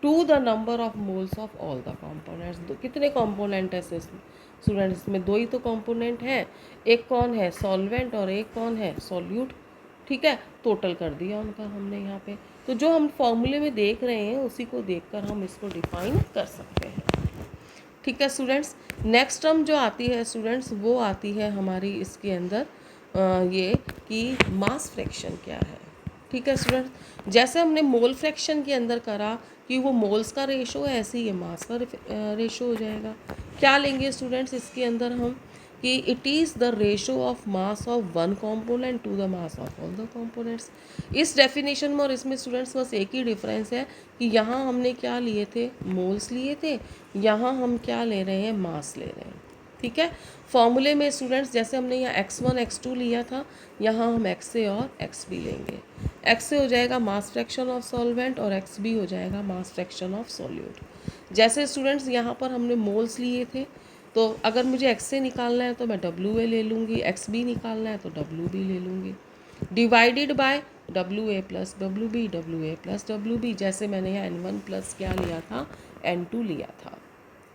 to the number of moles of all the components. कितने कंपोनेंट है स्टूडेंट्स, इसमें दो ही तो कंपोनेंट हैं, एक कौन है सॉल्वेंट और एक कौन है सॉल्यूट। ठीक है, टोटल कर दिया उनका हमने यहाँ पे, तो जो हम फॉर्मूले में देख रहे हैं उसी को देखकर हम इसको डिफाइन कर सकते हैं। ठीक है स्टूडेंट्स, नेक्स्ट टर्म जो आती है स्टूडेंट्स, वो आती है हमारी इसके अंदर ये कि मास फ्रैक्शन क्या है। ठीक है स्टूडेंट्स, जैसे हमने मोल फ्रैक्शन के अंदर करा कि वो मोल्स का रेशो है, ऐसे ही ये मास का रेशो हो जाएगा। क्या लेंगे स्टूडेंट्स इसके अंदर हम, कि it is the ratio of mass of one component to the mass of all the components. इस डेफिनेशन में और इसमें स्टूडेंट्स बस एक ही डिफरेंस है कि यहाँ हमने क्या लिए थे, मोल्स लिए थे, यहाँ हम क्या ले रहे हैं, मास ले रहे हैं। ठीक है, फॉर्मूले में स्टूडेंट्स जैसे हमने यहाँ x1 x2 लिया था, यहाँ हम xa और xb लेंगे। xa हो जाएगा मास फ्रैक्शन ऑफ सॉल्वेंट और xb हो जाएगा मास फ्रैक्शन ऑफ सॉल्यूट। जैसे स्टूडेंट्स यहाँ पर हमने मोल्स लिए थे, तो अगर मुझे xa निकालना है तो मैं wa ले लूँगी, xb निकालना है तो wb ले लूँगी, divided by wa plus wb, wa plus wb, जैसे मैंने यहाँ n1 प्लस क्या लिया था, n2 लिया था।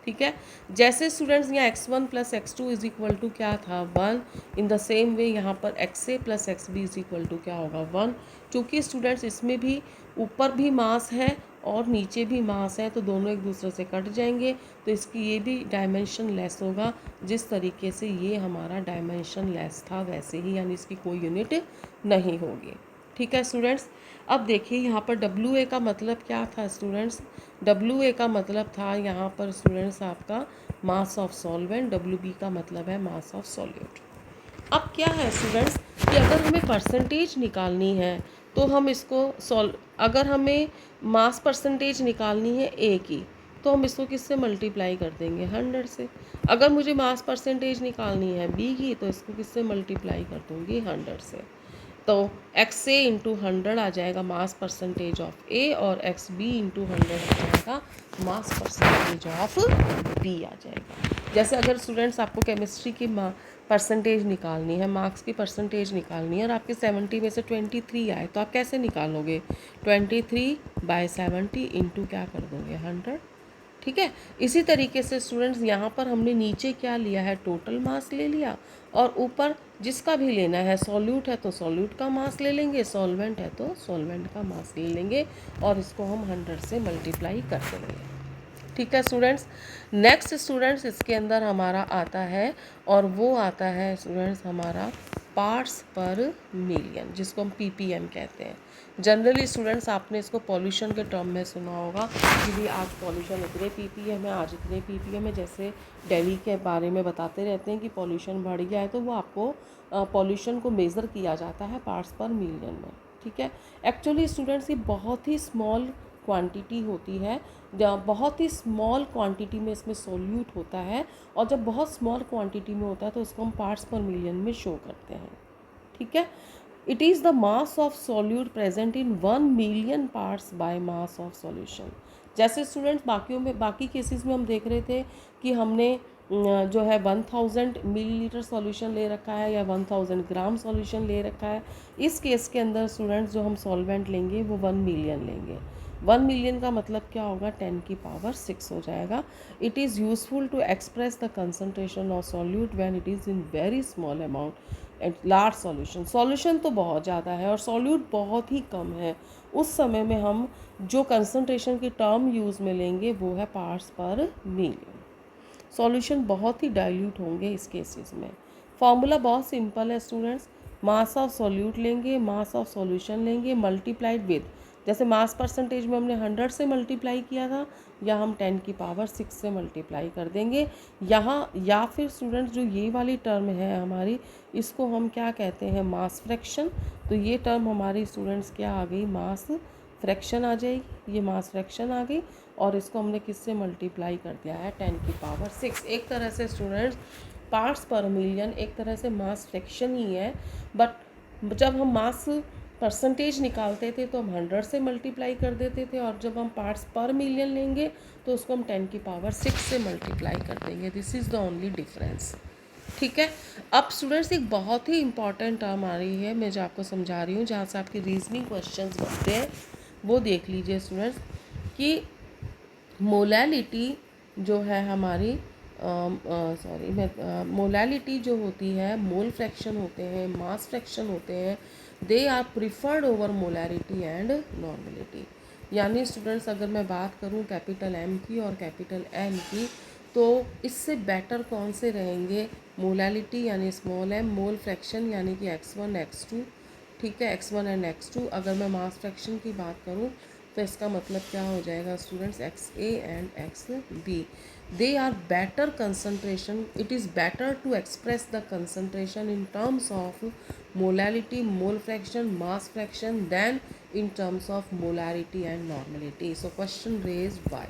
ठीक है, जैसे स्टूडेंट्स यहाँ x1 plus x2 is equal to क्या था, one, in the same way यहाँ पर xa plus xb is equal to क्या होगा, वन। क्योंकि स्टूडेंट्स इसमें भी ऊपर भी मास है और नीचे भी मास है, तो दोनों एक दूसरे से कट जाएंगे, तो इसकी ये भी डायमेंशन लेस होगा, जिस तरीके से ये हमारा डायमेंशन लेस था वैसे ही, यानी इसकी कोई यूनिट नहीं होगी। ठीक है स्टूडेंट्स, अब देखिए यहाँ पर WA का मतलब क्या था स्टूडेंट्स, WA का मतलब था यहाँ पर स्टूडेंट्स आपका मास ऑफ सॉल्वेंट, WB का मतलब है मास ऑफ सॉल्यूट। अब क्या है स्टूडेंट्स कि अगर हमें परसेंटेज निकालनी है तो हम इसको अगर हमें मास परसेंटेज निकालनी है A की, तो हम इसको किससे मल्टीप्लाई कर देंगे, 100 से। अगर मुझे मास परसेंटेज निकालनी है B की, तो इसको किससे मल्टीप्लाई कर दूँगी, 100 से। तो XA इंटू 100 आ जाएगा मास परसेंटेज ऑफ A, और XB इंटू 100 आ जाएगा मास परसेंटेज ऑफ B आ जाएगा। जैसे अगर स्टूडेंट्स आपको केमिस्ट्री की परसेंटेज निकालनी है, मार्क्स की परसेंटेज निकालनी है, और आपके 70 में से 23 आए, तो आप कैसे निकालोगे, 23/70 इंटू क्या कर दोगे, 100। ठीक है, इसी तरीके से स्टूडेंट्स यहाँ पर हमने नीचे क्या लिया है, टोटल मास ले लिया, और ऊपर जिसका भी लेना है, सॉल्यूट है तो सॉल्यूट का मास ले लेंगे, सॉल्वेंट है तो सॉल्वेंट का मास ले लेंगे, और इसको हम 100 से मल्टीप्लाई कर देंगे। ठीक है स्टूडेंट्स, नेक्स्ट स्टूडेंट्स इसके अंदर हमारा आता है, और वो आता है स्टूडेंट्स हमारा पार्ट्स पर मिलियन, जिसको हम ppm कहते हैं। जनरली स्टूडेंट्स आपने इसको पॉल्यूशन के टर्म में सुना होगा कि भी आज पॉल्यूशन इतने ppm है, आज इतने ppm है, जैसे दिल्ली के बारे में बताते रहते हैं कि पॉल्यूशन बढ़ गया है, तो वो आपको पॉल्यूशन को मेज़र किया जाता है पार्ट्स पर मिलियन में। ठीक है, एक्चुअली स्टूडेंट्स ये बहुत ही स्मॉल क्वांटिटी होती है, जब बहुत ही स्मॉल क्वांटिटी में इसमें सोल्यूट होता है, और जब बहुत स्मॉल क्वांटिटी में होता है तो इसको हम पार्ट्स पर मिलियन में शो करते हैं। ठीक है, it is the mass of solute present in 1 million parts by mass of solution. जैसे स्टूडेंट्स बाकी केसेस में हम देख रहे थे कि हमने जो है 1000 मिलीलीटर सॉल्यूशन ले रखा है या 1000 ग्राम सॉल्यूशन ले रखा है। इस केस के अंदर स्टूडेंट्स जो हम सॉल्वेंट लेंगे वो 1 मिलियन लेंगे। 1 मिलियन का मतलब क्या होगा, 10 की पावर 6 हो जाएगा। It is useful to express the concentration of solute when it is in very small amount and large solution. Solution तो बहुत ज़्यादा है और सॉल्यूट बहुत ही कम है, उस समय में हम जो कंसनट्रेशन की टर्म यूज़ में लेंगे वो है पार्ट्स पर मिलियन। सॉल्यूशन बहुत ही डाइल्यूट होंगे इस केसेस में। फॉर्मूला बहुत सिंपल है स्टूडेंट्स, मास ऑफ सॉल्यूट लेंगे, मास ऑफ सॉल्यूशन लेंगे, मल्टीप्लाइड विद जैसे मास परसेंटेज में हमने 100 से मल्टीप्लाई किया था, या हम 10 की पावर 6 से मल्टीप्लाई कर देंगे यहाँ। या फिर स्टूडेंट्स जो ये वाली टर्म है हमारी, इसको हम क्या कहते हैं, मास फ्रैक्शन। तो ये टर्म हमारी स्टूडेंट्स क्या आ गई, मास फ्रैक्शन आ जाएगी, ये मास फ्रैक्शन आ गई। और इसको हमने किससे मल्टीप्लाई कर दिया है, 10 की पावर 6। एक तरह से स्टूडेंट्स पार्ट्स पर मिलियन एक तरह से मास फ्रैक्शन ही है, बट जब हम मास परसेंटेज निकालते थे तो हम 100 से मल्टीप्लाई कर देते थे, और जब हम पार्ट्स पर मिलियन लेंगे तो उसको हम 10 की पावर 6 से मल्टीप्लाई कर देंगे। This is the only difference. ठीक है। अब स्टूडेंट्स एक बहुत ही इंपॉर्टेंट टर्म आ रही है, मैं जो आपको समझा रही हूँ, जहाँ से आपके रीजनिंग क्वेश्चंस बनते हैं, वो देख लीजिए स्टूडेंट्स कि मोलैलिटी जो है हमारी मोलैलिटी जो होती है, मोल फ्रैक्शन होते हैं, मास फ्रैक्शन होते हैं, they are preferred over molarity and normality. यानी स्टूडेंट्स अगर मैं बात करूं कैपिटल एम की और कैपिटल एन की, तो इससे बेटर कौन से रहेंगे, मोलैलिटी यानी स्मॉल एम, मोल फ्रैक्शन यानी कि x1 x2, ठीक है, x1 एंड x2। अगर मैं मास फ्रैक्शन की बात करूं तो इसका मतलब क्या हो जाएगा students, XA and XB, they are better concentration, it is better to express the concentration in terms of molality, mole fraction, mass fraction then in terms of molarity and normality. So question raised by,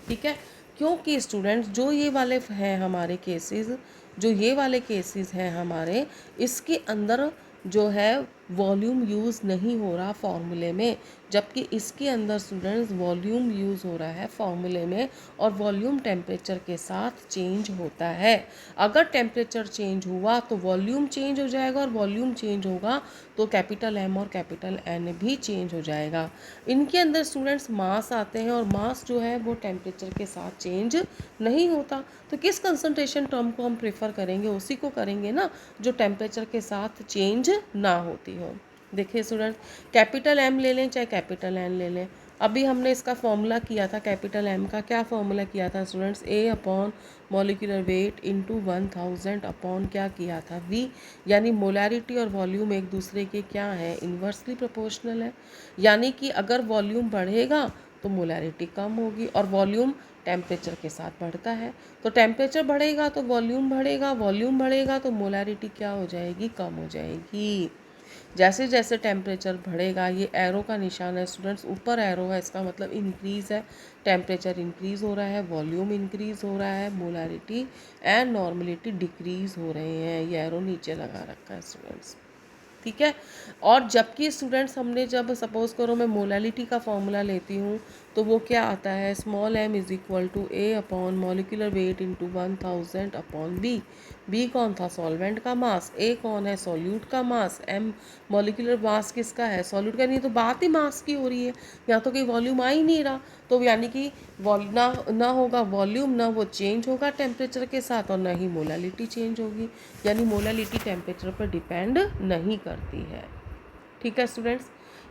ठीक है, क्योंकि students जो ये वाले हैं हमारे cases, जो ये वाले केसेस हैं हमारे, इसके अंदर जो है वॉल्यूम यूज़ नहीं हो रहा फॉर्मूले में, जबकि इसके अंदर स्टूडेंट्स वॉल्यूम यूज़ हो रहा है फॉर्मूले में, और वॉल्यूम टेम्परेचर के साथ चेंज होता है। अगर टेम्परेचर चेंज हुआ तो वॉल्यूम चेंज हो जाएगा, और वॉल्यूम चेंज होगा तो कैपिटल एम और कैपिटल एन भी चेंज हो जाएगा। इनके अंदर स्टूडेंट्स मास आते हैं, और मास जो है वो टेम्परेचर के साथ चेंज नहीं होता। तो किस कंसंट्रेशन टर्म को हम प्रेफर करेंगे, उसी को करेंगे ना जो टेम्परेचर के साथ चेंज ना होती हो। देखिए स्टूडेंट, कैपिटल एम ले लें चाहे कैपिटल एन ले लें, अभी हमने इसका फॉर्मूला किया था कैपिटल एम का, क्या फॉर्मूला किया था students, A upon molecular weight into 1000 upon क्या किया था, V। यानी मोलैरिटी और वॉल्यूम एक दूसरे के क्या है, इन्वर्सली प्रोपोर्शनल है। यानी कि अगर वॉल्यूम बढ़ेगा तो मोलैरिटी कम होगी, और वॉल्यूम टेम्परेचर के साथ बढ़ता है, तो टेम्परेचर बढ़ेगा तो वॉल्यूम बढ़ेगा, वॉल्यूम बढ़ेगा तो मोलैरिटी क्या हो जाएगी, कम हो जाएगी। जैसे जैसे टेम्परेचर बढ़ेगा, ये एरो का निशान है स्टूडेंट्स, ऊपर एरो है, इसका मतलब इंक्रीज़ है, टेम्परेचर इंक्रीज़ हो रहा है, वॉल्यूम इंक्रीज़ हो रहा है, मोलैरिटी एंड नॉर्मलिटी डिक्रीज़ हो रहे हैं। ये एरो नीचे लगा रखा है स्टूडेंट्स, ठीक है। और जबकि स्टूडेंट्स हमने जब सपोज़ करो मैं मोलैलिटी का फॉर्मूला लेती हूँ तो वो क्या आता है, small m is equal to A upon molecular weight into 1000 upon B। B कौन था, सॉल्वेंट का मास, A कौन है, सॉल्यूट का मास, M मॉलिक्यूलर मास किसका है, सॉल्यूट का। नहीं तो बात ही मास की हो रही है, यहाँ तो कोई वॉल्यूम आ ही नहीं रहा, तो यानी कि ना होगा वॉल्यूम, ना वो चेंज होगा टेम्परेचर के साथ, और ना ही मोलैलिटी चेंज होगी। यानी मोलैलिटी टेम्परेचर पर डिपेंड नहीं करती है। ठीक है स्टूडेंट्स,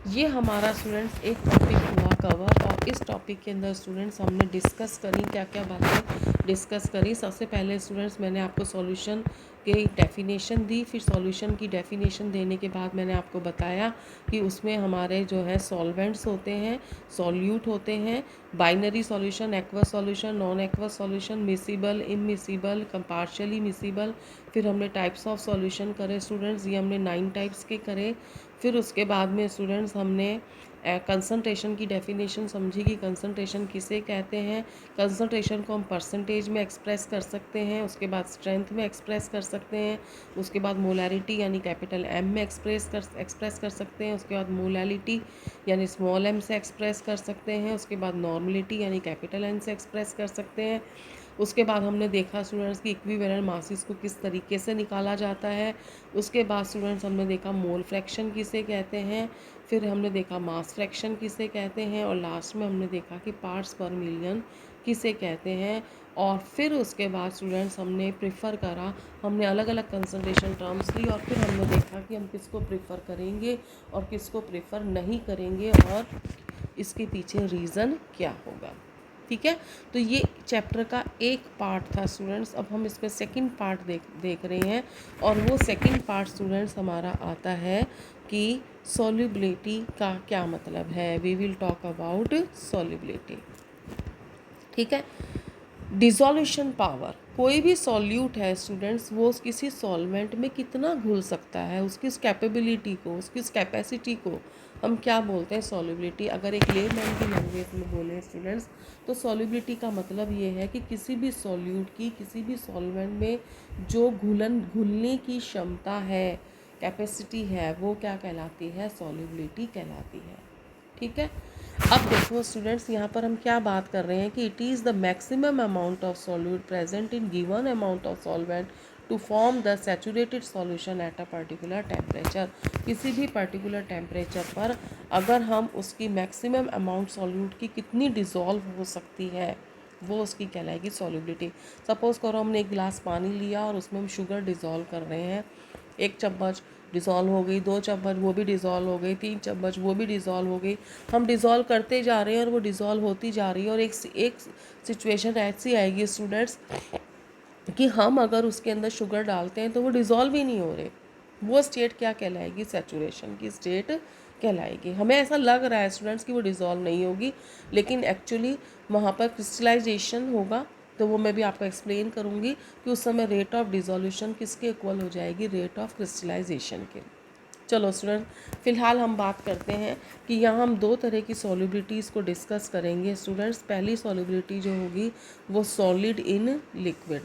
ये हमारा स्टूडेंट्स एक टॉपिक हुआ कवर, और इस टॉपिक के अंदर स्टूडेंट्स हमने डिस्कस करी, क्या क्या बातें डिस्कस करी। सबसे पहले स्टूडेंट्स मैंने आपको सॉल्यूशन की डेफिनेशन दी, फिर सॉल्यूशन की डेफिनेशन देने के बाद मैंने आपको बताया कि उसमें हमारे जो है सॉल्वेंट्स होते हैं, सॉल्यूट होते हैं, binary solution, aqueous solution, non aqueous solution, miscible, immiscible, partially miscible. फिर हमने टाइप्स ऑफ सॉल्यूशन करे स्टूडेंट्स, ये हमने 9 टाइप्स के करे। फिर उसके बाद में स्टूडेंट्स हमने कंसंट्रेशन की डेफिनेशन समझी कि कंसंट्रेशन किसे कहते हैं। कंसंट्रेशन को हम परसेंटेज में एक्सप्रेस कर सकते हैं, उसके बाद स्ट्रेंथ में एक्सप्रेस कर सकते हैं, उसके बाद मोलैरिटी यानी कैपिटल एम में एक्सप्रेस कर सकते हैं, उसके बाद मोलैलिटी यानी स्मॉल एम से एक्सप्रेस कर सकते हैं, उसके बाद नॉर्मलिटी यानी कैपिटल एन से एक्सप्रेस कर सकते हैं। उसके बाद हमने देखा स्टूडेंट्स कि इक्विवेलेंट मासेस को किस तरीके से निकाला जाता है। उसके बाद स्टूडेंट्स हमने देखा मोल फ्रैक्शन किसे कहते हैं, फिर हमने देखा मास फ्रैक्शन किसे कहते हैं, और लास्ट में हमने देखा कि पार्ट्स पर मिलियन किसे कहते हैं। और फिर उसके बाद स्टूडेंट्स हमने प्रेफर करा, हमने अलग अलग कंसंट्रेशन टर्म्स ली, और फिर हमने देखा कि हम किसको प्रेफर करेंगे और किसको प्रेफर नहीं करेंगे, और इसके पीछे रीज़न क्या होगा। ठीक है, तो ये चैप्टर का एक पार्ट था स्टूडेंट्स। अब हम इसमें सेकंड पार्ट देख रहे हैं, और वो सेकंड पार्ट स्टूडेंट्स हमारा आता है कि सॉल्युबिलिटी का क्या मतलब है। We will talk about solubility. ठीक है। डिसोल्यूशन पावर, कोई भी सॉल्यूट है स्टूडेंट्स, वो किसी सॉल्वेंट में कितना घुल सकता है, उसकी इस कैपेबिलिटी को, उसकी इस कैपेसिटी को हम क्या बोलते हैं, सॉल्युबिलिटी। अगर एक लेमैन की लैंग्वेज में बोलें स्टूडेंट्स, तो सॉल्युबिलिटी का मतलब ये है कि किसी भी सॉल्यूट की किसी भी सॉल्वेंट में जो घुलने की क्षमता है, कैपेसिटी है, वो क्या कहलाती है, सॉल्युबिलिटी कहलाती है। ठीक है। अब देखो स्टूडेंट्स, यहाँ पर हम क्या बात कर रहे हैं कि it is the maximum amount of solute present in given amount of solvent to form the saturated solution at a particular temperature. किसी भी पर्टिकुलर टेम्परेचर पर अगर हम उसकी मैक्सिमम अमाउंट सॉल्यूट की कितनी डिज़ोल्व हो सकती है, वो उसकी कहलाएगी सॉल्युबिलिटी। सपोज़ करो हमने एक गिलास पानी लिया और उसमें हम शुगर डिज़ोल्व कर रहे हैं, 1 चम्मच डिज़ोल्व हो गई, 2 चम्मच वो भी डिज़ोल्व हो गई, 3 चम्मच वो भी डिज़ोल्व हो गई। हम डिज़ोल्व करते जा रहे हैं और वो डिज़ोल्व होती जा रही है, और एक सिचुएशन ऐसी आएगी स्टूडेंट्स कि हम अगर उसके अंदर शुगर डालते हैं तो वो डिज़ोल्व ही नहीं हो रहे। वो स्टेट क्या कहलाएगी, सैचुरेशन की स्टेट कहलाएगी। हमें ऐसा लग रहा है स्टूडेंट्स कि वो डिज़ोल्व नहीं होगी, लेकिन एक्चुअली वहाँ पर क्रिस्टलाइजेशन होगा। तो वो मैं भी आपको एक्सप्लेन करूँगी कि उस समय रेट ऑफ डिज़ोल्यूशन किसके इक्वल हो जाएगी, रेट ऑफ क्रिस्टलाइजेशन के। चलो स्टूडेंट, फ़िलहाल हम बात करते हैं कि यहाँ हम 2 तरह की सॉल्युबिलिटीज़ को डिस्कस करेंगे स्टूडेंट्स। पहली सॉल्युबिलिटी जो होगी वो सॉलिड इन लिक्विड।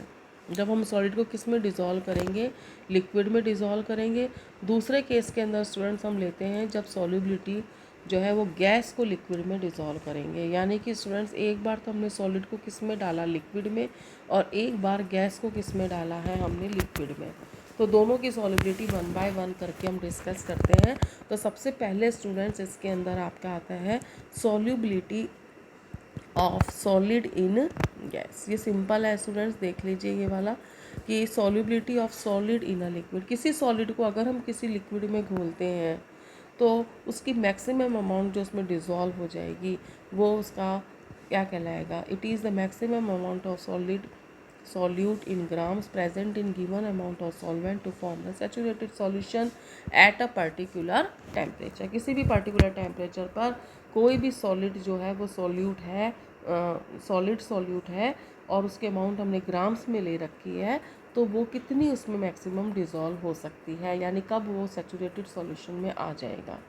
जब हम सॉलिड को किस में डिज़ोल्व करेंगे, लिक्विड में डिज़ोल्व करेंगे। दूसरे केस के अंदर स्टूडेंट्स हम लेते हैं जब सॉल्युबिलिटी जो है वो गैस को लिक्विड में डिज़ोल्व करेंगे। यानी कि स्टूडेंट्स एक बार तो हमने सॉलिड को किस में डाला, लिक्विड में, और एक बार गैस को किस में डाला है, हमने लिक्विड में। तो दोनों की सॉल्युबिलिटी 1 बाय 1 करके हम डिस्कस करते हैं। तो सबसे पहले स्टूडेंट्स इसके अंदर आपका आता है solubility of solid in gas. ये सिंपल है स्टूडेंट्स, देख लीजिए ये वाला कि solubility of solid in a liquid. किसी सॉलिड को अगर हम किसी लिक्विड में घोलते हैं तो उसकी मैक्सिमम अमाउंट जो उसमें डिज़ोल्व हो जाएगी वो उसका क्या कहलाएगा, it is the maximum amount of solid solute in grams present in given amount of solvent to form the saturated solution at a particular temperature। किसी भी particular temperature पर कोई भी solid जो है वो solute है, solid solute है, और उसके अमाउंट हमने ग्राम्स में ले रखी है, तो वो कितनी उसमें मैक्सिमम डिज़ोल्व हो सकती है, यानी कब वो सैचुरेटेड सॉल्यूशन में आ जाएगा।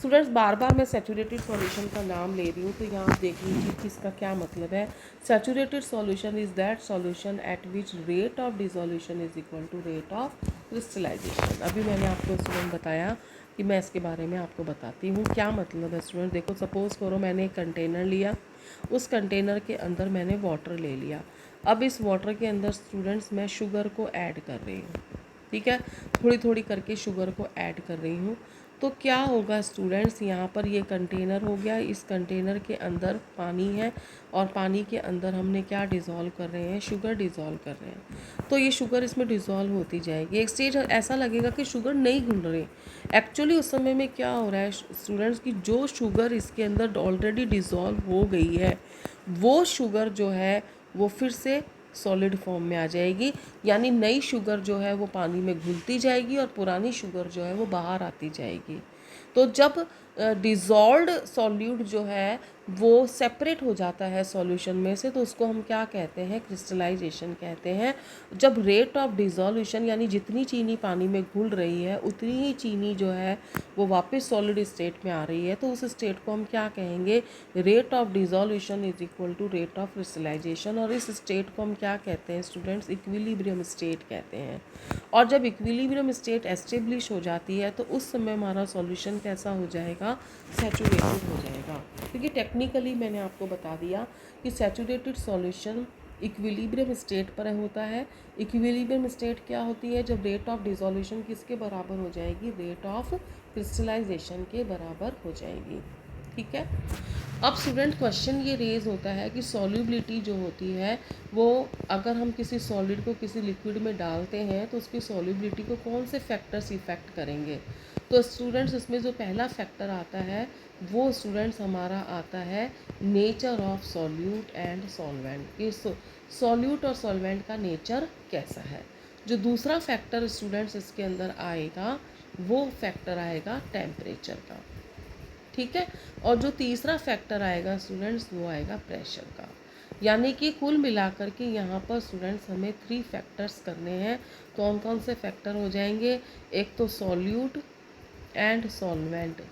स्टूडेंट्स, बार बार मैं सैचुरेटेड सॉल्यूशन का नाम ले रही हूँ, तो यहाँ आप देख लीजिए कि इसका क्या मतलब है। Saturated solution is that solution at which rate of dissolution is equal to rate of crystallization. अभी मैंने आपको स्टूडेंट बताया कि मैं इसके बारे में आपको बताती हूँ क्या मतलब है। स्टूडेंट देखो, सपोज़ करो मैंने एक कंटेनर लिया, उस कंटेनर के अंदर मैंने वाटर ले लिया। अब इस वाटर के अंदर स्टूडेंट्स मैं शुगर को ऐड कर रही हूँ। ठीक है, थोड़ी थोड़ी करके शुगर को ऐड कर रही हूँ। तो क्या होगा स्टूडेंट्स, यहाँ पर ये कंटेनर हो गया, इस कंटेनर के अंदर पानी है, और पानी के अंदर हमने क्या डिज़ोल्व कर रहे हैं, शुगर डिज़ोल्व कर रहे हैं। तो ये शुगर इसमें डिज़ोल्व होती जाएगी। एक स्टेज ऐसा लगेगा कि शुगर नहीं घुल रही। एक्चुअली उस समय में क्या हो रहा है स्टूडेंट्स की जो शुगर इसके अंदर ऑलरेडी डिज़ोल्व हो गई है, वो शुगर जो है वो फिर से सॉलिड फॉर्म में आ जाएगी। यानी नई शुगर जो है वो पानी में घुलती जाएगी और पुरानी शुगर जो है वो बाहर आती जाएगी। तो जब डिज़ोल्व्ड सॉल्यूट जो है वो सेपरेट हो जाता है सॉल्यूशन में से, तो उसको हम क्या कहते हैं, क्रिस्टलाइजेशन कहते हैं। जब रेट ऑफ डिज़ोल्यूशन यानी जितनी चीनी पानी में घुल रही है उतनी ही चीनी जो है वो वापस सॉलिड स्टेट में आ रही है, तो उस स्टेट को हम क्या कहेंगे, rate of dissolution is equal to rate of crystallization. और इस स्टेट को हम क्या कहते हैं स्टूडेंट्स, इक्विलिब्रियम स्टेट कहते हैं। और जब इक्विलिब्रियम स्टेट एस्टेब्लिश हो जाती है तो उस समय हमारा सॉल्यूशन कैसा हो जाएगा, सैचुरेटेड हो जाएगा। क्योंकि टेक्निकली मैंने आपको बता दिया कि सैचुरेटेड सॉल्यूशन इक्विलिब्रियम स्टेट पर होता है। इक्विलिब्रियम स्टेट क्या होती है, जब रेट ऑफ डिसोल्यूशन किसके बराबर हो जाएगी, रेट ऑफ क्रिस्टलाइजेशन के बराबर हो जाएगी। ठीक है। अब स्टूडेंट क्वेश्चन ये रेज होता है कि सॉल्युबिलिटी जो होती है वो, अगर हम किसी सॉलिड को किसी लिक्विड में डालते हैं तो उसकी सॉल्युबिलिटी को कौन से फैक्टर्स इफ़ेक्ट करेंगे। तो स्टूडेंट्स इसमें जो पहला फैक्टर आता है वो स्टूडेंट्स हमारा आता है nature of solute and solvent. ये सॉल्यूट और सॉल्वेंट का नेचर कैसा है। जो दूसरा फैक्टर स्टूडेंट्स इसके अंदर आएगा वो फैक्टर आएगा टेम्परेचर का। ठीक है, और जो तीसरा फैक्टर आएगा स्टूडेंट्स वो आएगा प्रेशर का। यानी कि कुल मिलाकर के यहाँ पर स्टूडेंट्स हमें 3 फैक्टर्स करने हैं। कौन कौन से फैक्टर हो जाएंगे? एक तो सॉल्यूट एंड सॉल्वेंट,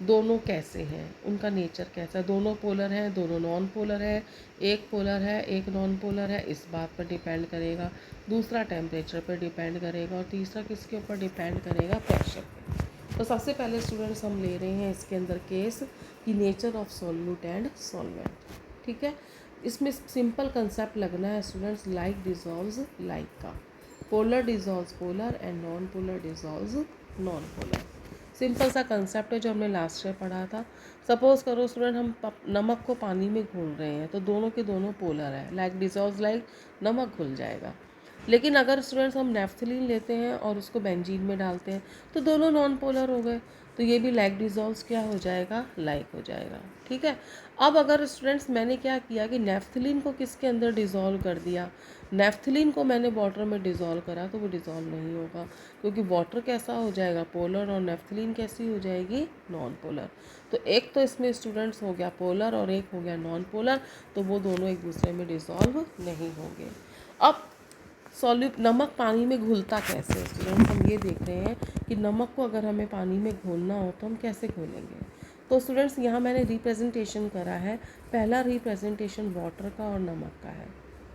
दोनों कैसे हैं, उनका नेचर कैसा है, दोनों पोलर हैं, दोनों नॉन पोलर है, एक पोलर है एक नॉन पोलर है, इस बात पर डिपेंड करेगा। दूसरा टेम्परेचर पर डिपेंड करेगा, और तीसरा किसके ऊपर डिपेंड करेगा? प्रेशर पे। तो सबसे पहले स्टूडेंट्स हम ले रहे हैं इसके अंदर केस कि nature of solute and solvent. ठीक है, इसमें सिंपल कंसेप्ट लगना है स्टूडेंट्स, लाइक डिजॉल्व्स लाइक का। Polar dissolves polar and non polar dissolves non polar. Simple सा कंसेप्ट है जो हमने लास्ट ईयर पढ़ा था। सपोज करो स्टूडेंट हम नमक को पानी में घोल रहे हैं, तो दोनों के दोनों पोलर है, लाइक डिजॉल्व्स लाइक, नमक घुल जाएगा। लेकिन अगर स्टूडेंट्स हम नेफ्थलीन लेते हैं और उसको बेंजीन में डालते हैं, तो दोनों नॉन पोलर हो गए, तो ये भी लाइक डिजॉल्व्स क्या हो जाएगा? लाइक हो जाएगा। ठीक है, अब अगर स्टूडेंट्स मैंने क्या किया कि नेफ्थलीन को किसके अंदर डिज़ोल्व कर दिया, नेफ्थलीन को मैंने वाटर में डिज़ोल्व करा, तो वो डिज़ोल्व नहीं होगा, क्योंकि वाटर कैसा हो जाएगा? पोलर, और नेफ्थलीन कैसी हो जाएगी? Non polar. तो एक तो इसमें स्टूडेंट्स हो गया पोलर और एक हो गया नॉन पोलर, तो वो दोनों एक दूसरे में डिज़ोल्व नहीं होंगे। अब सॉल्यूट नमक पानी में घुलता कैसे है स्टूडेंट्स? हम ये देख रहे हैं कि नमक को अगर हमें पानी में घोलना हो तो हम कैसे घोलेंगे। तो स्टूडेंट्स यहाँ मैंने रिप्रेजेंटेशन करा है। पहला रिप्रेजेंटेशन वाटर का और नमक का है।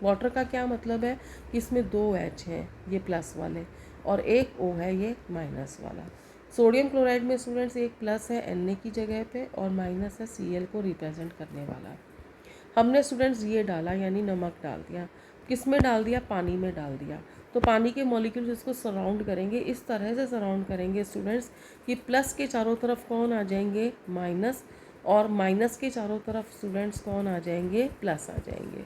वाटर का क्या मतलब है कि इसमें 2 H हैं, ये प्लस वाले, और एक O है, ये माइनस वाला। सोडियम क्लोराइड में स्टूडेंट्स एक प्लस है Na की जगह पे, और माइनस है Cl को रिप्रेजेंट करने वाला। हमने स्टूडेंट्स ये डाला, यानी नमक डाल दिया, किस में डाल दिया? पानी में डाल दिया। तो पानी के मॉलिक्यूल्स इसको सराउंड करेंगे, इस तरह से सराउंड करेंगे स्टूडेंट्स कि प्लस के चारों तरफ कौन आ जाएंगे? माइनस, और माइनस के चारों तरफ स्टूडेंट्स कौन आ जाएंगे? प्लस आ जाएंगे।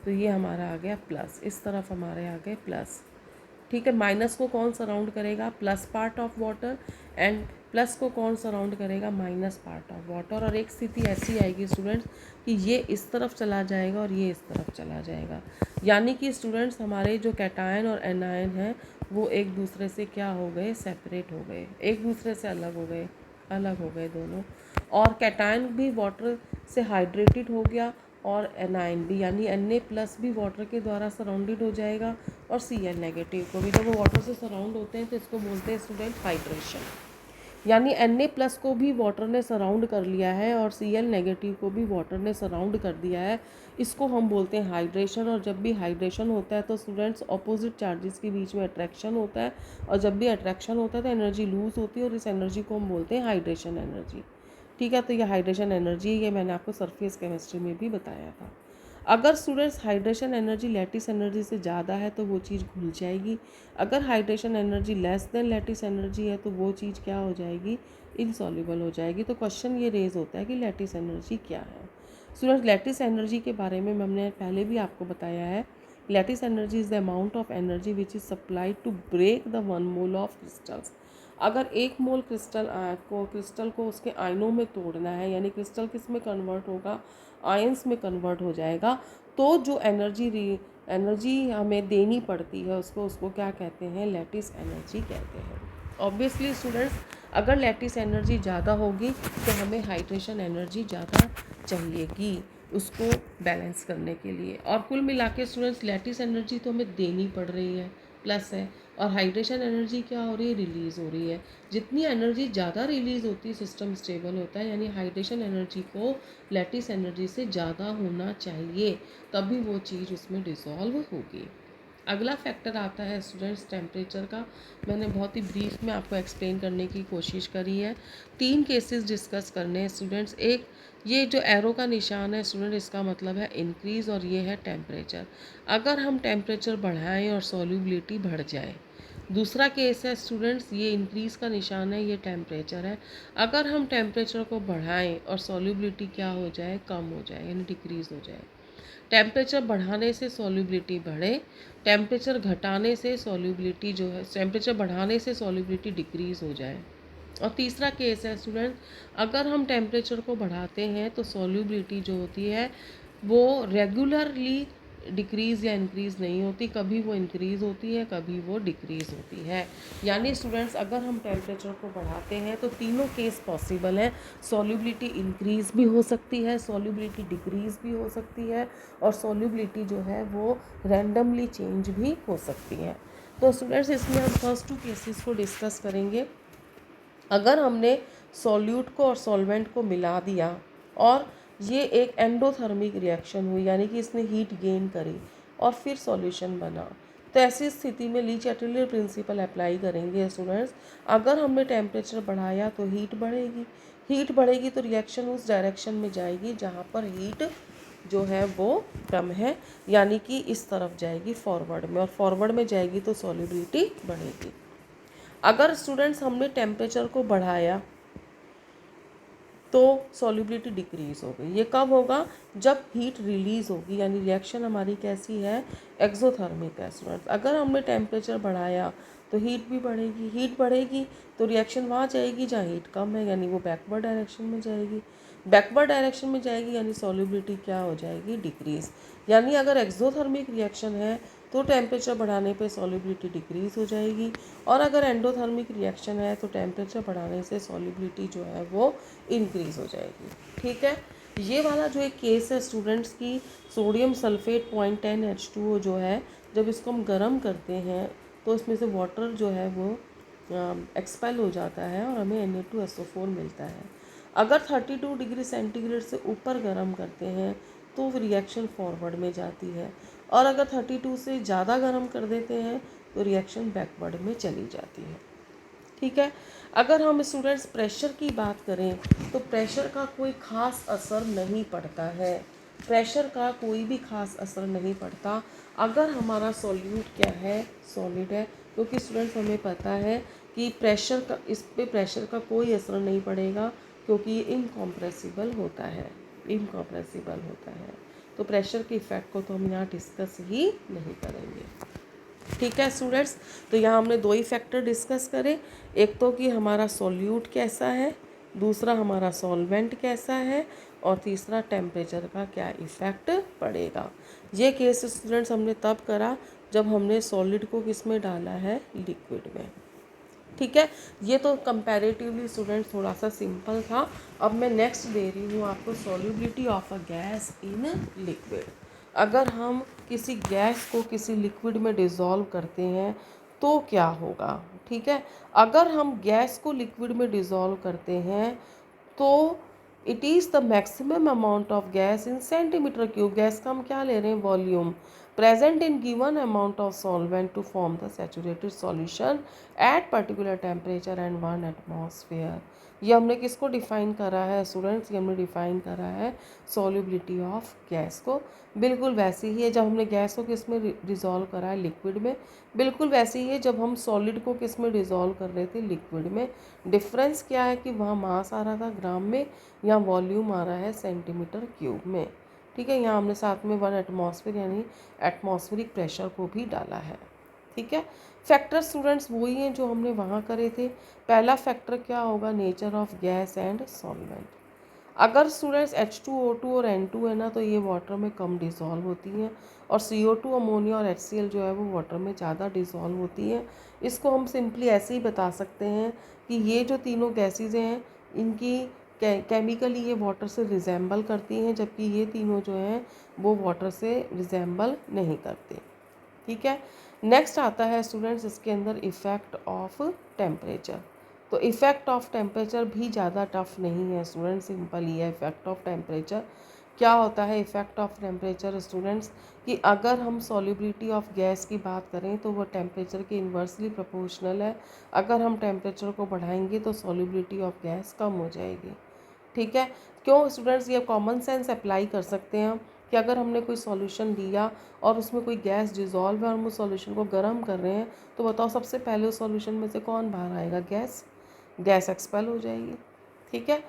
तो ये हमारा आ गया प्लस, इस तरफ हमारे आ गए प्लस। ठीक है, माइनस को कौन सराउंड करेगा? Plus part of water, and plus को कौन सराउंड करेगा? Minus part of water. और एक स्थिति ऐसी आएगी स्टूडेंट्स कि ये इस तरफ चला जाएगा और ये इस तरफ चला जाएगा, यानी कि स्टूडेंट्स हमारे जो कैटायन और एनायन हैं वो एक दूसरे से क्या हो गए? सेपरेट हो गए, एक दूसरे से अलग हो गए, अलग हो गए दोनों। और कैटायन भी वाटर से हाइड्रेटेड हो गया, और एनाइन भी, यानी Na प्लस भी वाटर के द्वारा सराउंडेड हो जाएगा, और Cl नेगेटिव को भी। जब वो वाटर से सराउंड होते हैं तो इसको बोलते हैं स्टूडेंट हाइड्रेशन। यानी Na प्लस को भी वाटर ने सराउंड कर लिया है, और Cl नेगेटिव को भी वाटर ने सराउंड कर दिया है, इसको हम बोलते हैं हाइड्रेशन। और जब भी हाइड्रेशन होता है तो स्टूडेंट्स ऑपोजिट चार्जेस के बीच में अट्रैक्शन होता है, और जब भी अट्रैक्शन होता है तो एनर्जी लूज़ होती है, और इस एनर्जी को हम बोलते हैं हाइड्रेशन एनर्जी। ठीक है, तो ये हाइड्रेशन एनर्जी, ये मैंने आपको सरफेस केमिस्ट्री में भी बताया था। अगर students hydration energy lattice energy से ज़्यादा है तो वो चीज़ घुल जाएगी। अगर hydration energy less than lattice energy है तो वो चीज़ क्या हो जाएगी? इनसॉल्युबल हो जाएगी। तो क्वेश्चन ये रेज होता है कि लैटिस एनर्जी क्या है। स्टूडेंट्स लैटिस एनर्जी के बारे में हमने पहले भी आपको बताया है। Lattice energy is the amount of energy which is supplied to break the 1 mole of crystals. अगर 1 मोल क्रिस्टल को उसके आयनों में तोड़ना है, यानी क्रिस्टल किस में कन्वर्ट होगा? आयंस में कन्वर्ट हो जाएगा, तो जो एनर्जी हमें देनी पड़ती है उसको क्या कहते हैं? लैटिस एनर्जी कहते हैं। ऑब्वियसली स्टूडेंट्स, अगर लैटिस एनर्जी ज़्यादा होगी तो हमें हाइड्रेशन एनर्जी ज़्यादा चाहिएगी उसको बैलेंस करने के लिए। और कुल मिला के स्टूडेंट्स लैटिस एनर्जी तो हमें देनी पड़ रही है, प्लस है, और हाइड्रेशन एनर्जी क्या हो रही है? रिलीज़ हो रही है। जितनी एनर्जी ज़्यादा रिलीज़ होती है सिस्टम स्टेबल होता है, यानी हाइड्रेशन एनर्जी को लैटिस एनर्जी से ज़्यादा होना चाहिए, तभी वो चीज़ उसमें डिसॉल्व होगी। अगला फैक्टर आता है स्टूडेंट्स टेम्परेचर का। मैंने बहुत ही ब्रीफ में आपको एक्सप्लेन करने की कोशिश करी है। 3 केसेस डिस्कस करने हैं स्टूडेंट्स। एक, ये जो एरो का निशान है स्टूडेंट, इसका मतलब है इंक्रीज़, और ये है टेम्परेचर। अगर हम टेम्परेचर बढ़ाएं और सॉल्युबिलिटी बढ़ जाए। दूसरा केस है स्टूडेंट्स, ये इंक्रीज़ का निशान है, ये टेम्परेचर है। अगर हम टेम्परेचर को बढ़ाएं और सॉल्युबिलिटी क्या हो जाए? कम हो जाए, यानी डिक्रीज़ हो जाए। टेम्परेचर बढ़ाने से सॉल्युबिलिटी बढ़े, टेम्परेचर घटाने से सॉल्युबिलिटी जो है, टेम्परेचर बढ़ाने से सॉल्युबिलिटी डिक्रीज़ हो जाए। और तीसरा केस है स्टूडेंट, अगर हम टेम्परेचर को बढ़ाते हैं तो सॉल्युबिलिटी जो होती है वो रेगुलरली डिक्रीज़ या इंक्रीज़ नहीं होती, कभी वो इंक्रीज़ होती है, कभी वो डिक्रीज़ होती है। यानी स्टूडेंट्स, अगर हम टेम्परेचर को बढ़ाते हैं तो तीनों केस पॉसिबल हैं। सॉल्युबिलिटी इंक्रीज़ भी हो सकती है, सॉल्युबिलिटी डिक्रीज़ भी हो सकती है, और सॉल्युबिलिटी जो है वो रैंडमली चेंज भी हो सकती है। तो स्टूडेंट्स, इसमें हम फर्स्ट 2 केसेस को डिस्कस करेंगे। अगर हमने सॉल्यूट को और सॉल्वेंट को मिला दिया और ये एक एंडोथर्मिक रिएक्शन हुई, यानी कि इसने हीट गेन करी और फिर सॉल्यूशन बना, तो ऐसी स्थिति में ली चैटलियर प्रिंसिपल अप्लाई करेंगे स्टूडेंट्स। अगर हमने टेम्परेचर बढ़ाया तो हीट बढ़ेगी तो रिएक्शन उस डायरेक्शन में जाएगी जहाँ पर हीट जो है वो कम है, यानी कि इस तरफ जाएगी फॉरवर्ड में, और फॉरवर्ड में जाएगी तो सॉल्युबिलिटी बढ़ेगी। अगर स्टूडेंट्स हमने टेम्परेचर को बढ़ाया तो सॉल्युबिलिटी डिक्रीज़ हो गई। ये कब होगा? जब हीट रिलीज़ होगी, यानी रिएक्शन हमारी कैसी है? एक्सोथर्मिक है स्टूडेंट्स। अगर हमने टेम्परेचर बढ़ाया तो हीट बढ़ेगी तो रिएक्शन वहाँ जाएगी जहाँ हीट कम है, यानी वो बैकवर्ड डायरेक्शन में जाएगी। बैकवर्ड डायरेक्शन में जाएगी यानी सॉल्युबिलिटी क्या हो जाएगी? डिक्रीज़। यानी अगर एक्सोथर्मिक रिएक्शन है तो टेम्परेचर बढ़ाने पे सॉल्युबिलिटी डिक्रीज़ हो जाएगी, और अगर एंडोथर्मिक रिएक्शन है तो टेम्परेचर बढ़ाने से सॉल्युबिलिटी जो है वो इंक्रीज़ हो जाएगी। ठीक है, ये वाला जो एक केस है स्टूडेंट्स की सोडियम सल्फेट 0.10H2O जो है, जब इसको हम गर्म करते हैं तो इसमें से वाटर जो है वो एक्सपेल हो जाता है और हमें Na2SO4 मिलता है। अगर 32 डिग्री सेंटीग्रेड से ऊपर गर्म करते हैं तो रिएक्शन फॉरवर्ड में जाती है, और अगर 32 से ज़्यादा गर्म कर देते हैं तो रिएक्शन बैकवर्ड में चली जाती है। ठीक है, अगर हम स्टूडेंट्स प्रेशर की बात करें तो प्रेशर का कोई ख़ास असर नहीं पड़ता है। प्रेशर का कोई भी ख़ास असर नहीं पड़ता अगर हमारा सॉल्यूट क्या है? सॉलिड है, क्योंकि स्टूडेंट्स हमें पता है कि इस पे प्रेशर का कोई असर नहीं पड़ेगा, क्योंकि ये इनकॉम्प्रेसिबल होता है। तो प्रेशर के इफ़ेक्ट को तो हम यहाँ डिस्कस ही नहीं करेंगे। ठीक है स्टूडेंट्स, तो यहाँ हमने 2 ही फैक्टर डिस्कस करे। एक तो कि हमारा सॉल्यूट कैसा है, दूसरा हमारा सॉल्वेंट कैसा है, और तीसरा टेम्परेचर का क्या इफ़ेक्ट पड़ेगा। ये केस स्टूडेंट्स हमने तब करा जब हमने सॉलिड को किस में डाला है? लिक्विड में। ठीक है, ये तो कंपैरेटिवली स्टूडेंट्स थोड़ा सा सिंपल था। अब मैं नेक्स्ट दे रही हूँ आपको solubility of a gas in liquid. अगर हम किसी गैस को किसी लिक्विड में डिज़ोल्व करते हैं तो क्या होगा? ठीक है, अगर हम गैस को लिक्विड में डिज़ोल्व करते हैं तो it is the maximum amount of gas in centimetre cube. Gas का हम क्या ले रहे हैं? Volume present in given amount of solvent to form the saturated solution at particular temperature and 1 atmosphere। ये हमने किसको डिफ़ाइन करा है स्टूडेंट्स? ये हमने डिफ़ाइन करा है सॉल्युबिलिटी ऑफ गैस को। बिल्कुल वैसे ही है जब हमने गैस को किस में डिज़ोल्व करा है? लिक्विड में। बिल्कुल वैसे ही है जब हम सॉलिड को किस में डिज़ोल्व कर रहे थे? लिक्विड में। डिफरेंस क्या है कि वहाँ मास आ रहा था ग्राम में, यहाँ वॉल्यूम आ रहा है सेंटीमीटर क्यूब में। ठीक है, यहाँ हमने साथ में 1 एटमॉस्फेयर यानी एटमॉस्फेरिक प्रेशर को भी डाला है। ठीक है, फैक्टर स्टूडेंट्स वही हैं जो हमने वहाँ करे थे। पहला फैक्टर क्या होगा? Nature of gas and solvent. अगर स्टूडेंट्स H2O2 और N2 है ना, तो ये वाटर में कम डिज़ोल्व होती हैं, और CO2 अमोनिया और HCl जो है वो वाटर में ज़्यादा डिज़ोल्व होती हैं। इसको हम सिंपली ऐसे ही बता सकते हैं कि ये जो तीनों गैसेज हैं इनकी केमिकली ये वाटर से रिजेंबल करती हैं, जबकि ये तीनों जो हैं वो वाटर से रिजेंबल नहीं करते। ठीक है, नेक्स्ट आता है स्टूडेंट्स इसके अंदर इफ़ेक्ट ऑफ टेम्परेचर। तो इफ़ेक्ट ऑफ टेम्परेचर भी ज़्यादा टफ नहीं है स्टूडेंट्स, सिंपल ही है। इफ़ेक्ट ऑफ टेम्परेचर क्या होता है? इफ़ेक्ट ऑफ टेम्परेचर स्टूडेंट्स कि अगर हम सॉल्युबिलिटी ऑफ गैस की बात करें तो वो टेम्परेचर के इन्वर्सली प्रोपोर्शनल है। अगर हम टेम्परेचर को बढ़ाएंगे तो सॉल्युबिलिटी ऑफ गैस कम हो जाएगी। ठीक है, क्यों स्टूडेंट्स? ये कॉमन सेंस अप्लाई कर सकते हैं हम कि अगर हमने कोई सॉल्यूशन लिया और उसमें कोई गैस डिज़ोल्व है और हम उस सॉल्यूशन को गर्म कर रहे हैं, तो बताओ सबसे पहले उस सॉल्यूशन में से कौन बाहर आएगा? गैस एक्सपेल हो जाएगी। ठीक है,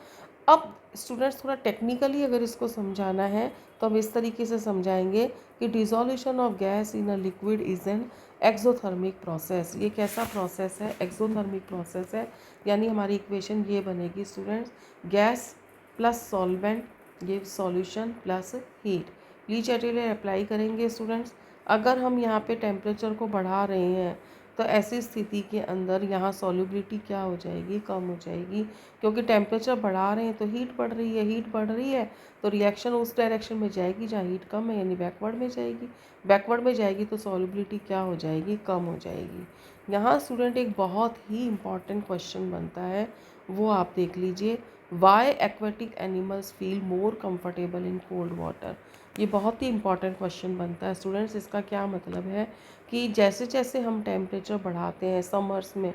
अब स्टूडेंट्स थोड़ा टेक्निकली अगर इसको समझाना है तो हम इस तरीके से समझाएंगे कि dissolution of gas in a liquid is an exothermic process. ये कैसा प्रोसेस है? एक्सोथर्मिक प्रोसेस है। यानी हमारी इक्वेशन ये बनेगी स्टूडेंट्स, गैस प्लस सॉल्वेंट ये सॉल्यूशन प्लस हीट, ली चैटरले अप्लाई करेंगे स्टूडेंट्स। अगर हम यहाँ पे टेम्परेचर को बढ़ा रहे हैं तो ऐसी स्थिति के अंदर यहाँ सॉल्युबिलिटी क्या हो जाएगी, कम हो जाएगी, क्योंकि टेम्परेचर बढ़ा रहे हैं तो हीट बढ़ रही है, हीट बढ़ रही है तो रिएक्शन उस डायरेक्शन में जाएगी जहाँ हीट कम है, यानी बैकवर्ड में जाएगी। बैकवर्ड में जाएगी तो सॉल्युबिलिटी क्या हो जाएगी, कम हो जाएगी। यहाँ स्टूडेंट एक बहुत ही इम्पॉर्टेंट क्वेश्चन बनता है, वो आप देख लीजिए, why aquatic animals feel more comfortable in cold water. ये बहुत ही इंपॉर्टेंट क्वेश्चन बनता है स्टूडेंट्स। इसका क्या मतलब है कि जैसे जैसे हम टेम्परेचर बढ़ाते हैं समर्स में,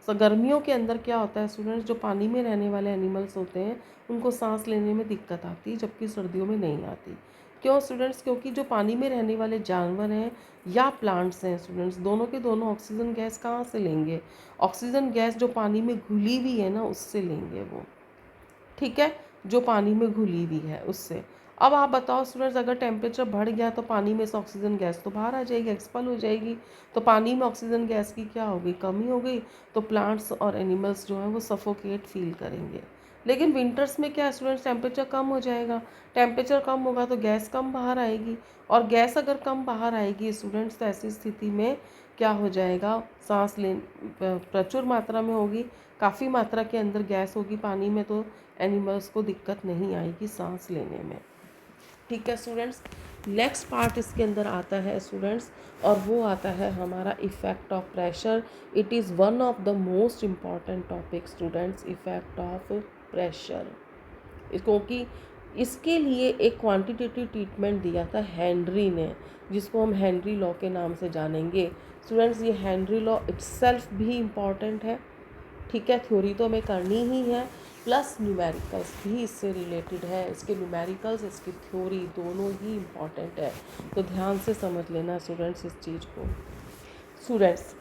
तो गर्मियों के अंदर क्या होता है स्टूडेंट्स, जो पानी में रहने वाले एनिमल्स होते हैं उनको सांस लेने में दिक्कत आती है, जबकि सर्दियों में नहीं आती। क्यों स्टूडेंट्स? क्योंकि जो पानी में रहने वाले जानवर हैं या प्लांट्स हैं स्टूडेंट्स, दोनों के दोनों ऑक्सीजन गैस कहाँ से लेंगे? ऑक्सीजन गैस जो पानी में घुली हुई है ना, उससे लेंगे वो, ठीक है, जो पानी में घुली हुई है उससे। अब आप बताओ स्टूडेंट्स, अगर टेम्परेचर बढ़ गया तो पानी में से ऑक्सीजन गैस तो बाहर आ जाएगी, एक्सपल हो जाएगी, तो पानी में ऑक्सीजन गैस की क्या हो गई, कमी हो गई, तो प्लांट्स और एनिमल्स जो हैं वो सफोकेट फील करेंगे। लेकिन विंटर्स में क्या स्टूडेंट्स, टेम्परेचर कम हो जाएगा, टेम्परेचर कम होगा तो गैस कम बाहर आएगी, और गैस अगर कम बाहर आएगी स्टूडेंट्स तो ऐसी स्थिति में क्या हो जाएगा, सांस ले प्रचुर मात्रा में होगी, काफ़ी मात्रा के अंदर गैस होगी पानी में, तो एनिमल्स को दिक्कत नहीं आएगी सांस लेने में। ठीक है स्टूडेंट्स, नेक्स्ट पार्ट इसके अंदर आता है स्टूडेंट्स, और वो आता है हमारा effect of pressure. It is one of the most important topic students, effect of pressure, क्योंकि इसके लिए एक क्वांटिटेटिव ट्रीटमेंट दिया था हेनरी ने, जिसको हम हेनरी लॉ के नाम से जानेंगे स्टूडेंट्स। ये हेनरी लॉ इट्सेल्फ भी इम्पॉर्टेंट है, ठीक है, थ्योरी तो हमें करनी ही है, प्लस न्यूमेरिकल्स भी इससे रिलेटेड है, इसके न्यूमेरिकल्स इसकी थ्योरी दोनों ही इम्पॉर्टेंट है, तो ध्यान से समझ लेना स्टूडेंट्स इस चीज़ को। स्टूडेंट्स,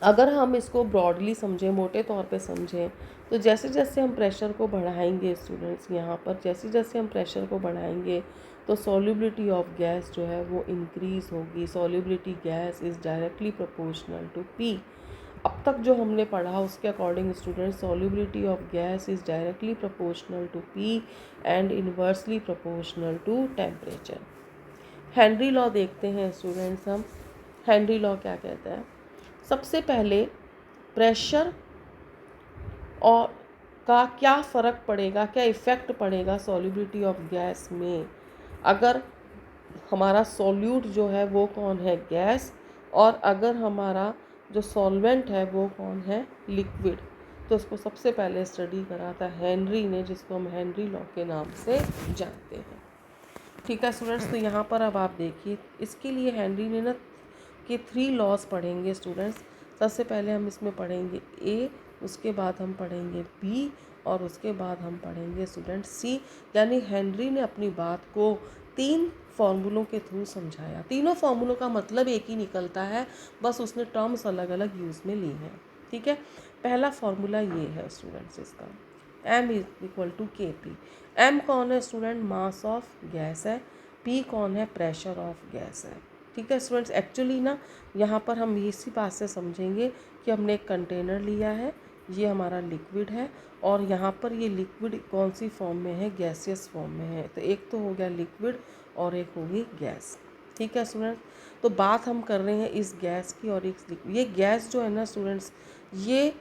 अगर हम इसको ब्रॉडली समझें, मोटे तौर पे समझें, तो जैसे जैसे हम प्रेशर को बढ़ाएंगे स्टूडेंट्स, यहाँ पर जैसे जैसे हम प्रेशर को बढ़ाएंगे तो सॉल्युबिलिटी ऑफ गैस जो है वो इंक्रीज़ होगी। Solubility gas is directly proportional to P. अब तक जो हमने पढ़ा उसके according student, solubility of gas is directly proportional to P and inversely proportional to temperature. Henry law देखते हैं स्टूडेंट्स हम। हेनरी लॉ क्या कहता है? सबसे पहले प्रेशर और का क्या फ़र्क पड़ेगा, क्या इफ़ेक्ट पड़ेगा सॉल्युबिलिटी ऑफ गैस में, अगर हमारा सॉल्यूट जो है वो कौन है, गैस, और अगर हमारा जो सॉल्वेंट है वो कौन है, लिक्विड। तो उसको सबसे पहले स्टडी करा था हेनरी ने, जिसको हम हेनरी लॉ के नाम से जानते हैं। ठीक है स्टूडेंट्स, तो यहाँ पर अब आप देखिए, इसके लिए हेनरी ने ना के 3 लॉज पढ़ेंगे स्टूडेंट्स। सबसे पहले हम इसमें पढ़ेंगे ए, उसके बाद हम पढ़ेंगे बी, और उसके बाद हम पढ़ेंगे स्टूडेंट सी। यानी हेनरी ने अपनी बात को 3 फार्मूलों के थ्रू समझाया। तीनों फार्मूलों का मतलब एक ही निकलता है, बस उसने टर्म्स अलग अलग यूज़ में ली हैं। ठीक है, पहला फार्मूला ये है स्टूडेंट्स इसका, m is equal to K P. M कौन है स्टूडेंट? मास ऑफ गैस है। पी कौन है? प्रेशर ऑफ गैस है। ठीक है स्टूडेंट्स, एक्चुअली ना यहाँ पर हम इसी बात से समझेंगे कि हमने एक कंटेनर लिया है, ये हमारा लिक्विड है, और यहाँ पर ये लिक्विड कौन सी फॉर्म में है? गैसियस फॉर्म में है। तो एक तो हो गया लिक्विड और एक होगी गैस। ठीक है स्टूडेंट्स, तो बात हम कर रहे हैं इस गैस की और इस लिक्विड। ये गैस जो है ना स्टूडेंट्स, ये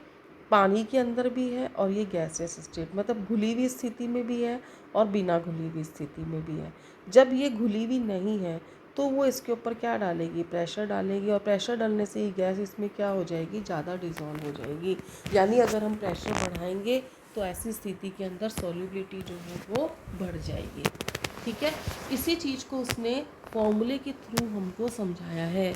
पानी के अंदर भी है और ये गैसियस स्टेट, मतलब घुली हुई स्थिति में भी है और बिना घुली हुई स्थिति में भी है। जब ये घुली हुई नहीं है तो वो इसके ऊपर क्या डालेगी? प्रेशर डालेगी, और प्रेशर डालने से ही गैस इसमें क्या हो जाएगी? ज़्यादा डिज़ोल्व हो जाएगी। यानी अगर हम प्रेशर बढ़ाएंगे तो ऐसी स्थिति के अंदर सॉल्युबिलिटी जो है वो बढ़ जाएगी। ठीक है, इसी चीज़ को उसने फॉर्मूले के थ्रू हमको समझाया है।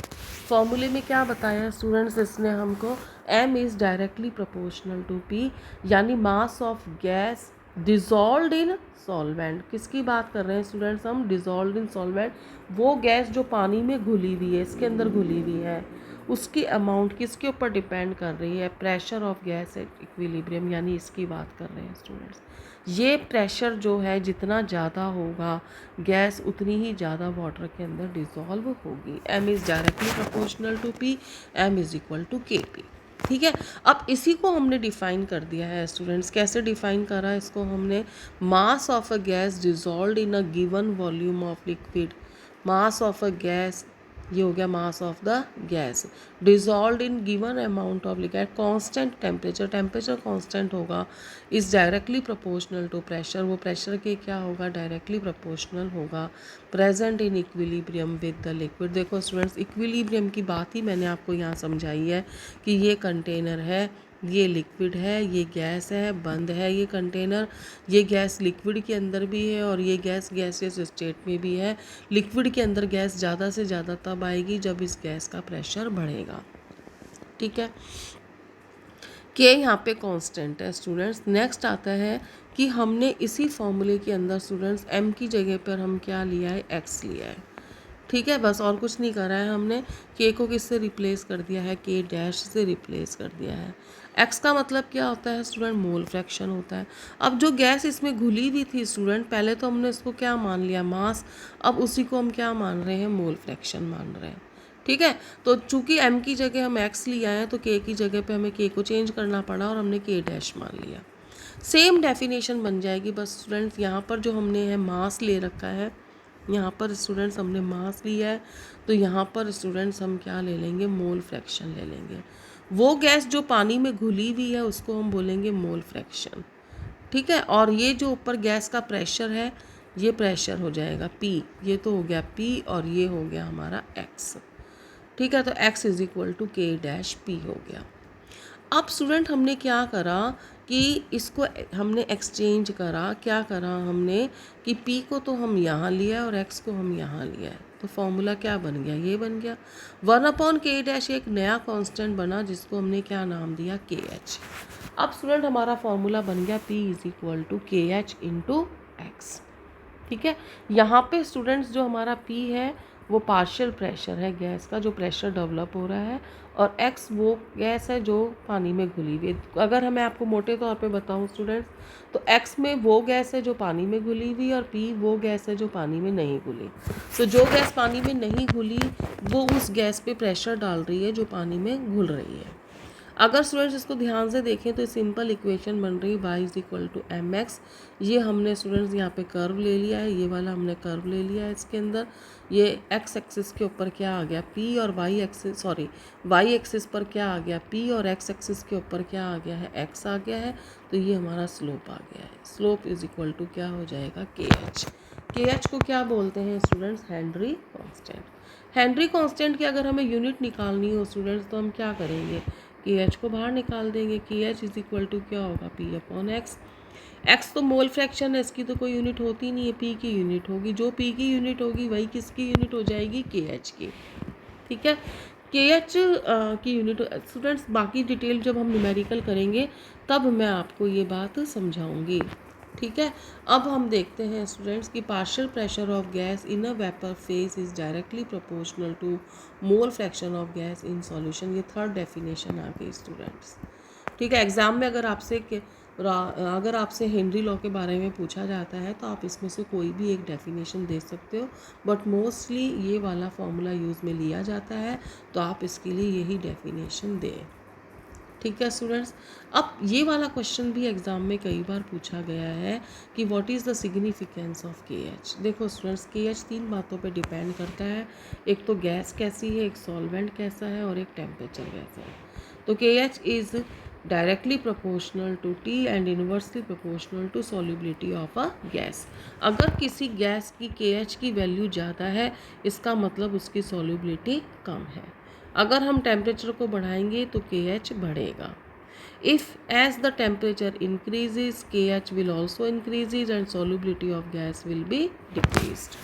फॉर्मूले में क्या बताया स्टूडेंट्स इसने हमको? m is directly proportional to p, यानी mass of gas dissolved in solvent. किसकी बात कर रहे हैं स्टूडेंट्स हम? Dissolved in solvent. वो गैस जो पानी में घुली हुई है, इसके अंदर घुली हुई है, उसकी अमाउंट किसके ऊपर डिपेंड कर रही है? Pressure of gas at equilibrium, यानी इसकी बात कर रहे हैं स्टूडेंट्स। ये प्रेशर जो है जितना ज़्यादा होगा, गैस उतनी ही ज़्यादा वाटर के अंदर डिज़ोल्व होगी। m is directly proportional to p, m is equal to K P. ठीक है। अब इसी को हमने डिफाइन कर दिया है स्टूडेंट्स। कैसे डिफाइन करा इसको हमने? Mass of a gas dissolved in a given volume of liquid. Mass of a gas, ये हो गया mass of the gas, dissolved in given amount of liquid, constant temperature, temperature constant होगा, is directly proportional to pressure, वो pressure के क्या होगा? Directly proportional होगा, present in equilibrium with the liquid. देखो स्टूडेंट्स, इक्विलिब्रियम की बात ही मैंने आपको यहाँ समझाई है कि ये कंटेनर है, ये लिक्विड है, ये गैस है, बंद है ये कंटेनर, ये गैस लिक्विड के अंदर भी है और ये गैस गैसियस स्टेट में भी है। लिक्विड के अंदर गैस ज़्यादा से ज़्यादा तब आएगी जब इस गैस का प्रेशर बढ़ेगा। ठीक है, के यहाँ पे कांस्टेंट है स्टूडेंट्स। नेक्स्ट आता है कि हमने इसी फॉर्मूले के अंदर स्टूडेंट्स एम की जगह पर हम क्या लिया है? एक्स लिया है। ठीक है, बस और कुछ नहीं करा है हमने। के को किससे रिप्लेस कर दिया है? के डैश से रिप्लेस कर दिया है। एक्स का मतलब क्या होता है स्टूडेंट? मोल फ्रैक्शन होता है। अब जो गैस इसमें घुली हुई थी स्टूडेंट, पहले तो हमने इसको क्या मान लिया? मास। अब उसी को हम क्या मान रहे हैं? मोल फ्रैक्शन मान रहे हैं। ठीक है, तो चूंकि एम की जगह हम एक्स लिया है तो के की जगह पे हमें के को चेंज करना पड़ा और हमने के डैश मान लिया। सेम डेफिनेशन बन जाएगी, बस स्टूडेंट्स यहाँ पर जो हमने है मास ले रखा है, यहाँ पर स्टूडेंट्स हमने मास लिया है, तो यहाँ पर स्टूडेंट्स हम क्या ले लेंगे? मोल फ्रैक्शन ले लेंगे। वो गैस जो पानी में घुली हुई है उसको हम बोलेंगे मोल फ्रैक्शन। ठीक है, और ये जो ऊपर गैस का प्रेशर है, ये प्रेशर हो जाएगा पी, ये तो हो गया पी और ये हो गया हमारा एक्स। ठीक है, तो x इज इक्वल टू के डैश पी हो गया। अब स्टूडेंट हमने क्या करा कि इसको हमने एक्सचेंज करा। क्या करा हमने कि p को तो हम यहाँ लिया और x को हम यहाँ लिया है, तो फॉर्मूला क्या बन गया? ये बन गया 1/k डैश, एक नया कांस्टेंट बना जिसको हमने क्या नाम दिया? के एच। अब स्टूडेंट हमारा फॉर्मूला बन गया p is equal to K H into x. ठीक है, यहाँ पे स्टूडेंट्स जो हमारा P है वो पार्शियल प्रेशर है गैस का, जो प्रेशर डेवलप हो रहा है, और X वो गैस है जो पानी में घुली हुई है। अगर मैं आपको मोटे तौर पे बताऊँ स्टूडेंट्स, तो X में वो गैस है जो पानी में घुली हुई और P वो गैस है जो पानी में नहीं घुली। तो जो गैस पानी में नहीं घुली वो उस गैस पे प्रेशर डाल रही है जो पानी में घुल रही है। अगर स्टूडेंट्स इसको ध्यान से देखें तो सिंपल इक्वेशन बन रही है y is equal to M X. ये हमने स्टूडेंट्स यहाँ पे कर्व ले लिया है, ये वाला हमने कर्व ले लिया है इसके अंदर। ये x एक्सिस के ऊपर क्या आ गया? p, और y एक्सिस y एक्सिस पर क्या आ गया? p, और x एक्सिस के ऊपर क्या आ गया है? x आ गया है। तो ये हमारा स्लोप आ गया है। स्लोप इज इक्वल टू क्या हो जाएगा? के एच। के एच को क्या बोलते हैं students? Henry constant. Henry constant की अगर हमें यूनिट निकालनी हो स्टूडेंट्स तो हम क्या करेंगे? के एच को बाहर निकाल देंगे। के एच इज इक्वल टू क्या होगा? P upon x. एक्स तो मोल फ्रैक्शन है, इसकी तो कोई यूनिट होती नहीं है, पी की यूनिट होगी। जो पी की यूनिट होगी वही किसकी यूनिट हो जाएगी? के एच की। ठीक है, के एच की यूनिट स्टूडेंट्स, बाकी डिटेल जब हम न्यूमेरिकल करेंगे तब मैं आपको ये बात समझाऊंगी। ठीक है, अब हम देखते हैं स्टूडेंट्स कि partial pressure of gas in a vapour phase is directly proportional to mole fraction of gas in solution. ये थर्ड डेफिनेशन आ गई स्टूडेंट्स। ठीक है, एग्जाम में अगर आपसे हेनरी लॉ के बारे में पूछा जाता है तो आप इसमें से कोई भी एक डेफिनेशन दे सकते हो, बट मोस्टली ये वाला फॉर्मूला यूज़ में लिया जाता है, तो आप इसके लिए यही डेफिनेशन दें। ठीक है स्टूडेंट्स, अब ये वाला क्वेश्चन भी एग्जाम में कई बार पूछा गया है कि what is the significance of के एच। देखो स्टूडेंट्स, के एच तीन बातों पे डिपेंड करता है। एक तो गैस कैसी है, एक सॉल्वेंट कैसा है, और एक टेम्परेचर कैसा है। तो K H is directly proportional to T and inversely proportional to solubility of a gas. अगर किसी गैस की के एच की वैल्यू ज़्यादा है, इसका मतलब उसकी सॉल्युबिलिटी कम है। अगर हम टेम्परेचर को बढ़ाएंगे तो के एच बढ़ेगा। If as the temperature increases, K H will also increases and solubility of gas will be decreased.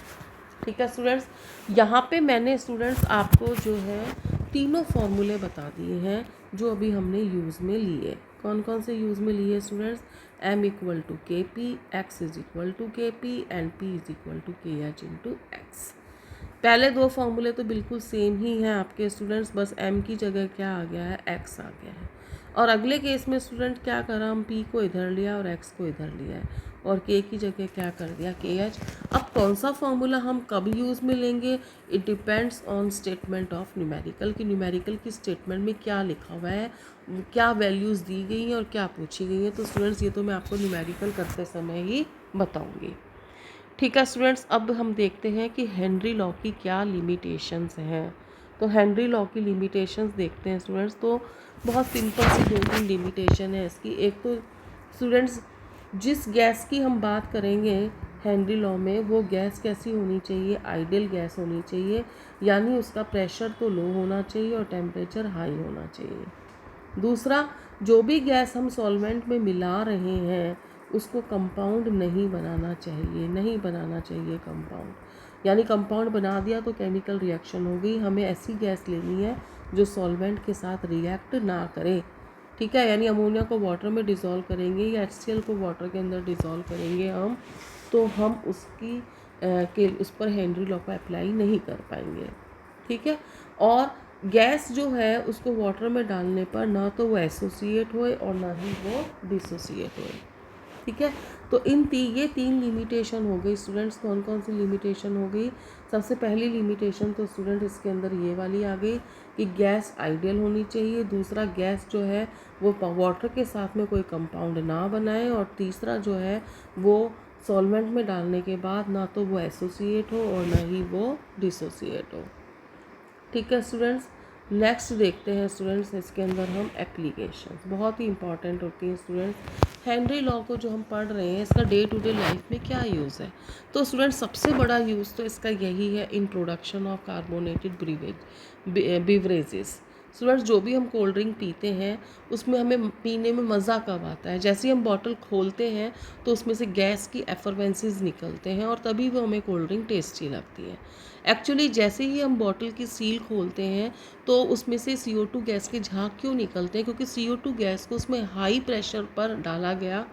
ठीक है स्टूडेंट्स, यहाँ पे मैंने स्टूडेंट्स आपको जो है तीनों फॉर्मूले बता दिए हैं जो अभी हमने यूज़ में लिए। कौन कौन से यूज़ में लिए students? m equal to K P, x is equal to K P and p is equal to K H into x. पहले दो फॉर्मूले तो बिल्कुल सेम ही हैं आपके स्टूडेंट्स, बस m की जगह क्या आ गया है? x आ गया है। और अगले केस में स्टूडेंट क्या करा, हम पी को इधर लिया और एक्स को इधर लिया है और के की जगह क्या कर दिया, के एच। अब कौन सा फॉर्मूला हम कब यूज़ में लेंगे, it depends on statement of numerical कि न्यूमेरिकल की स्टेटमेंट में क्या लिखा हुआ है, क्या वैल्यूज़ दी गई हैं और क्या पूछी गई हैं। तो स्टूडेंट्स ये तो मैं आपको न्यूमेरिकल करते समय ही बताऊँगी। ठीक है स्टूडेंट्स, अब हम देखते हैं कि हेनरी लॉ की क्या लिमिटेशंस हैं। तो हेनरी लॉ की लिमिटेशंस देखते हैं स्टूडेंट्स। तो बहुत सिंपल सी 2-3 लिमिटेशन है इसकी। एक तो स्टूडेंट्स, जिस गैस की हम बात करेंगे हेनरी लॉ में, वो गैस कैसी होनी चाहिए, आइडियल गैस होनी चाहिए, यानी उसका प्रेशर तो लो होना चाहिए और टेम्परेचर हाई होना चाहिए। दूसरा, जो भी गैस हम सॉल्वेंट में मिला रहे हैं उसको कंपाउंड नहीं बनाना चाहिए कंपाउंड, यानी कंपाउंड बना दिया तो केमिकल रिएक्शन हो गई। हमें ऐसी गैस लेनी है जो सॉल्वेंट के साथ रिएक्ट ना करे। ठीक है, यानी अमोनिया को वाटर में डिज़ोल्व करेंगे या HCl को वाटर के अंदर डिज़ोल्व करेंगे हम, तो हम उस पर हेनरी लॉ को अप्लाई नहीं कर पाएंगे। ठीक है, और गैस जो है उसको वाटर में डालने पर ना तो वो एसोसिएट होए और ना ही वो डिसोसिएट होए। ठीक है, तो ये 3 लिमिटेशन हो गई स्टूडेंट्स। कौन कौन सी लिमिटेशन हो गई, सबसे पहली लिमिटेशन तो स्टूडेंट इसके अंदर ये वाली आ गई कि गैस आइडियल होनी चाहिए। दूसरा, गैस जो है वो वाटर के साथ में कोई कंपाउंड ना बनाए। और तीसरा जो है वो सॉल्वेंट में डालने के बाद ना तो वो एसोसिएट हो और ना ही वो डिसोसिएट हो। ठीक है स्टूडेंट्स, नेक्स्ट देखते हैं स्टूडेंट्स इसके अंदर हम एप्लीकेशन बहुत ही इंपॉर्टेंट होती हैं स्टूडेंट्स। हेनरी लॉ को जो हम पढ़ रहे हैं इसका डे टू डे लाइफ में क्या यूज़ है, तो स्टूडेंट्स सबसे बड़ा यूज़ तो इसका यही है in production of carbonated beverages. Students, जो भी हम कोल्ड ड्रिंक पीते हैं उसमें हमें पीने में मज़ा कब आता है, जैसे ही हम बॉटल खोलते हैं तो उसमें से गैस की एफरवेंसेस निकलते हैं और तभी वो हमें कोल्ड ड्रिंक टेस्टी लगती है। एक्चुअली जैसे ही हम बॉटल की सील खोलते हैं तो उसमें से CO2 गैस के झाग क्यों निकलते हैं, क्योंकि CO2 गैस को उसमें हाई प्रेशर पर डाला गया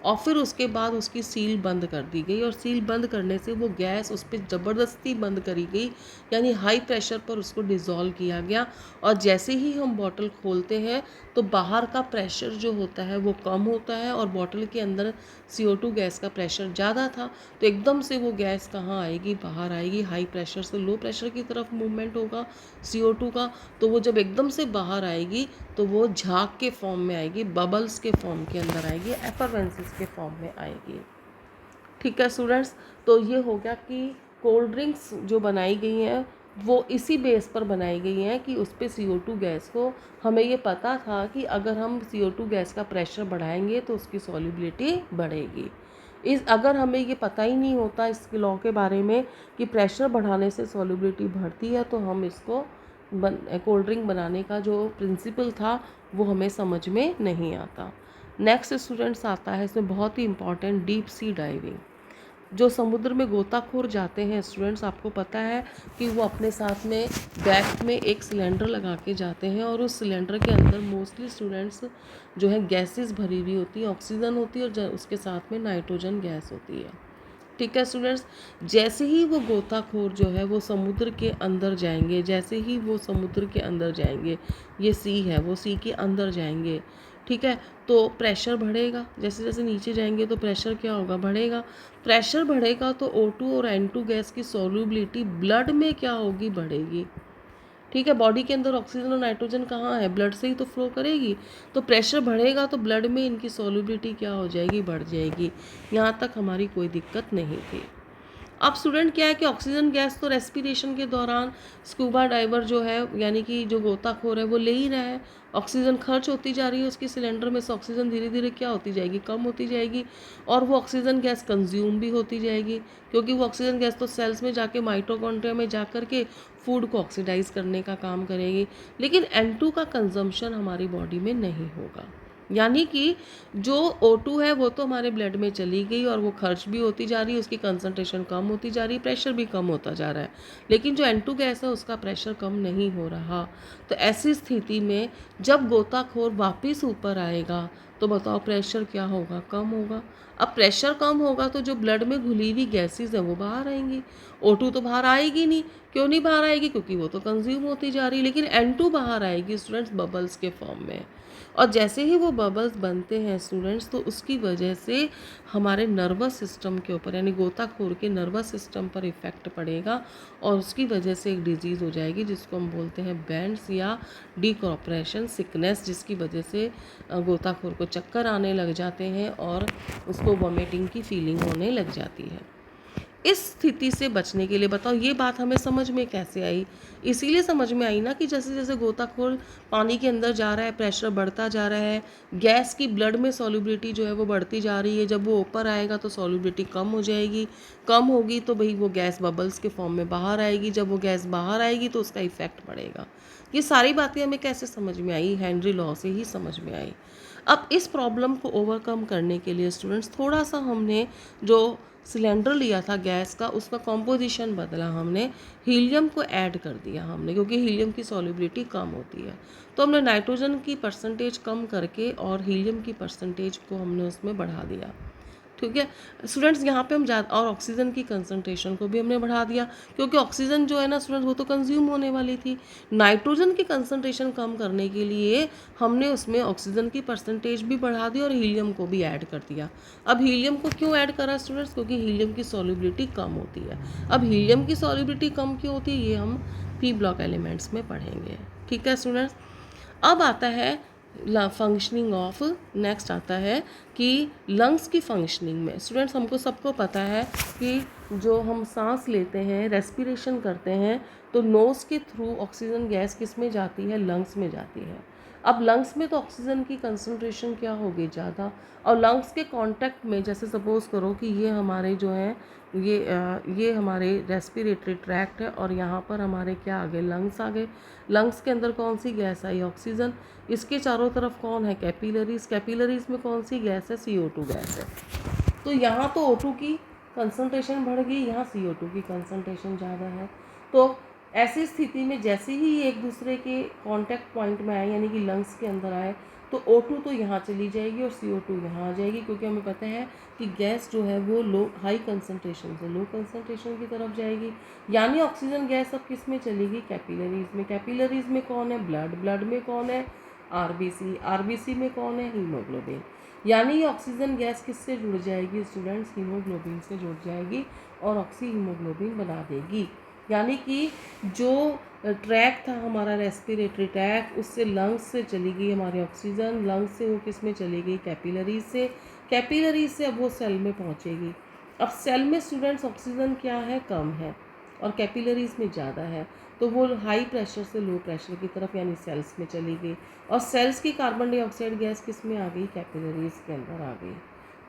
और फिर उसके बाद उसकी सील बंद कर दी गई और सील बंद करने से वो गैस उस पर ज़बरदस्ती बंद करी गई, यानी हाई प्रेशर पर उसको डिज़ोल्व किया गया। और जैसे ही हम बॉटल खोलते हैं तो बाहर का प्रेशर जो होता है वो कम होता है और बॉटल के अंदर CO2 गैस का प्रेशर ज़्यादा था, तो एकदम से वो गैस कहाँ आएगी, बाहर आएगी। हाई प्रेशर से लो प्रेशर की तरफ मूवमेंट होगा CO2 का, तो वो जब एकदम से बाहर आएगी तो वो झाग के फॉर्म में आएगी, बबल्स के फॉर्म के अंदर आएगी, एफरवेंसेस के फॉर्म में आएगी। ठीक है स्टूडेंट्स, तो ये हो गया कि कोल्ड ड्रिंक्स जो बनाई गई हैं वो इसी बेस पर बनाई गई हैं कि उस पर CO2 गैस को, हमें ये पता था कि अगर हम CO2 गैस का प्रेशर बढ़ाएंगे तो उसकी सॉल्युबिलिटी बढ़ेगी। अगर हमें ये पता ही नहीं होता इस लॉ के बारे में कि प्रेशर बढ़ाने से सॉल्युबिलिटी बढ़ती है, तो हम इसको कोल्ड ड्रिंक बनाने का जो प्रिंसिपल था वो हमें समझ में नहीं आता। नेक्स्ट स्टूडेंट्स आता है इसमें बहुत ही इंपॉर्टेंट, डीप सी डाइविंग। जो समुद्र में गोताखोर जाते हैं स्टूडेंट्स, आपको पता है कि वो अपने साथ में बैग में एक सिलेंडर लगा के जाते हैं और उस सिलेंडर के अंदर मोस्टली स्टूडेंट्स जो है गैसेस भरी हुई होती है, ऑक्सीजन होती है और उसके साथ में नाइट्रोजन गैस होती है। ठीक है स्टूडेंट्स, जैसे ही वो गोताखोर जो है वो समुद्र के अंदर जाएंगे, ये सी है, वो सी के अंदर जाएंगे, ठीक है, तो प्रेशर बढ़ेगा। जैसे जैसे नीचे जाएंगे तो प्रेशर क्या होगा, बढ़ेगा। प्रेशर बढ़ेगा तो O2 और N2 गैस की सॉल्युबिलिटी ब्लड में क्या होगी, बढ़ेगी। ठीक है, बॉडी के अंदर ऑक्सीजन और नाइट्रोजन कहाँ है, ब्लड से ही तो फ्लो करेगी, तो प्रेशर बढ़ेगा तो ब्लड में इनकी सॉल्युबिलिटी क्या हो जाएगी, बढ़ जाएगी। यहाँ तक हमारी कोई दिक्कत नहीं थी। अब स्टूडेंट क्या है कि ऑक्सीजन गैस तो रेस्पिरेशन के दौरान स्कूबा डाइवर जो है यानी कि जो गोताखोर है वो ले ही रहा है, ऑक्सीजन खर्च होती जा रही है उसके सिलेंडर में से, ऑक्सीजन धीरे धीरे क्या होती जाएगी, कम होती जाएगी और वो ऑक्सीजन गैस कंज्यूम भी होती जाएगी, क्योंकि वो ऑक्सीजन गैस तो सेल्स में जाके माइटोकॉन्ड्रिया में जा कर के फूड को ऑक्सीडाइज करने का काम करेगी। लेकिन N2 का कंजम्पशन हमारी बॉडी में नहीं होगा, यानी कि जो O2 है वो तो हमारे ब्लड में चली गई और वो खर्च भी होती जा रही है, उसकी कंसंट्रेशन कम होती जा रही है, प्रेशर भी कम होता जा रहा है। लेकिन जो N2 गैस है उसका प्रेशर कम नहीं हो रहा। तो ऐसी स्थिति में जब गोताखोर वापस ऊपर आएगा तो बताओ प्रेशर क्या होगा, कम होगा। अब प्रेशर कम होगा तो जो ब्लड में घुली हुई गैसेज है वो बाहर आएंगी। O2 तो बाहर आएगी नहीं। क्यों नहीं बाहर आएगी? क्योंकि वो तो कंज्यूम होती जा रही है। लेकिन N2 बाहर आएगी स्टूडेंट्स, बबल्स के फॉर्म में। और जैसे ही वो बबल्स बनते हैं स्टूडेंट्स, तो उसकी वजह से हमारे नर्वस सिस्टम के ऊपर, यानी गोताखोर के नर्वस सिस्टम पर इफ़ेक्ट पड़ेगा और उसकी वजह से एक डिजीज़ हो जाएगी जिसको हम बोलते हैं बैंड्स या डिकॉर्पोरेशन सिकनेस, जिसकी वजह से गोताखोर को चक्कर आने लग जाते हैं और उसको वॉमिटिंग की फीलिंग होने लग जाती है। इस स्थिति से बचने के लिए बताओ, ये बात हमें समझ में कैसे आई? इसीलिए समझ में आई ना कि जैसे जैसे गोताखोर पानी के अंदर जा रहा है, प्रेशर बढ़ता जा रहा है, गैस की ब्लड में सॉल्युबिलिटी जो है वो बढ़ती जा रही है। जब वो ऊपर आएगा तो सॉल्युबिलिटी कम हो जाएगी, कम होगी तो भाई वो गैस बबल्स के फॉर्म में बाहर आएगी। जब वो गैस बाहर आएगी तो उसका इफेक्ट पड़ेगा। ये सारी बातें हमें कैसे समझ में आई? हेनरी लॉ से ही समझ में आई। अब इस प्रॉब्लम को ओवरकम करने के लिए स्टूडेंट्स थोड़ा सा हमने जो सिलेंडर लिया था गैस का, उसका कॉम्पोजिशन बदला हमने, हीलियम को ऐड कर दिया हमने, क्योंकि हीलियम की सॉल्युबिलिटी कम होती है। तो हमने नाइट्रोजन की परसेंटेज कम करके और हीलियम की परसेंटेज को हमने उसमें बढ़ा दिया। ठीक है स्टूडेंट्स, यहाँ पे हम और ऑक्सीजन की कंसंट्रेशन को भी हमने बढ़ा दिया, क्योंकि ऑक्सीजन जो है ना स्टूडेंट्स वो तो कंज्यूम होने वाली थी। नाइट्रोजन की कंसंट्रेशन कम करने के लिए हमने उसमें ऑक्सीजन की परसेंटेज भी बढ़ा दी और हीलियम को भी ऐड कर दिया। अब हीलियम को क्यों ऐड करा स्टूडेंट्स? क्योंकि हीलियम की सॉल्युबिलिटी कम होती है। अब हीलियम की सॉल्युबिलिटी कम क्यों होती है ये हम पी ब्लॉक एलिमेंट्स में पढ़ेंगे। ठीक है स्टूडेंट्स, अब आता है फंक्शनिंग ऑफ, नेक्स्ट आता है कि लंग्स की फंक्शनिंग में स्टूडेंट्स हमको सबको पता है कि जो हम सांस लेते हैं, रेस्पिरेशन करते हैं, तो नोज़ के थ्रू ऑक्सीजन गैस किस में जाती है? लंग्स में जाती है। अब लंग्स में तो ऑक्सीजन की कंसंट्रेशन क्या होगी? ज़्यादा। और लंग्स के कांटेक्ट में, जैसे सपोज़ करो कि ये हमारे जो है ये हमारे रेस्पिरेटरी ट्रैक्ट है और यहाँ पर हमारे क्या आ गए? लंग्स आ गए। लंग्स के अंदर कौन सी गैस आई? ऑक्सीजन। इसके चारों तरफ कौन है? कैपिलरीज। कैपिलरीज में कौन सी गैस है? CO2 गैस है। तो यहाँ तो O2 की कंसंट्रेशन बढ़ गई, यहाँ CO2 की कंसंट्रेशन ज़्यादा है। तो ऐसी स्थिति में जैसे ही एक दूसरे के कांटेक्ट पॉइंट में आए, यानी कि लंग्स के अंदर आए, तो O2 तो यहाँ चली जाएगी और CO2 यहाँ आ जाएगी, क्योंकि हमें पता है कि गैस जो है वो हाई कंसंट्रेशन से लो कंसंट्रेशन की तरफ जाएगी। यानी ऑक्सीजन गैस अब किस में चलेगी? कैपिलरीज में। कैपिलरीज में कौन है? ब्लड। ब्लड में कौन है? RBC। RBC में कौन है? हीमोग्लोबिन। यानी ये ऑक्सीजन गैस किससे जुड़ जाएगी स्टूडेंट्स? हीमोग्लोबिन से जुड़ जाएगी और ऑक्सी हीमोग्लोबिन बना देगी। यानी कि जो ट्रैक था हमारा रेस्पिरेटरी ट्रैक, उससे लंग्स से चली गई हमारी ऑक्सीजन, लंग्स से वो किस में चली गई? कैपिलरीज से। कैपिलरीज से अब वो सेल में पहुंचेगी। अब सेल में स्टूडेंट्स ऑक्सीजन क्या है? कम है और कैपिलरीज में ज़्यादा है, तो वो हाई प्रेशर से लो प्रेशर की तरफ यानी सेल्स में चली गई और सेल्स की कार्बन डाइऑक्साइड गैस किस में आ गई? कैपिलरीज के अंदर आ गई।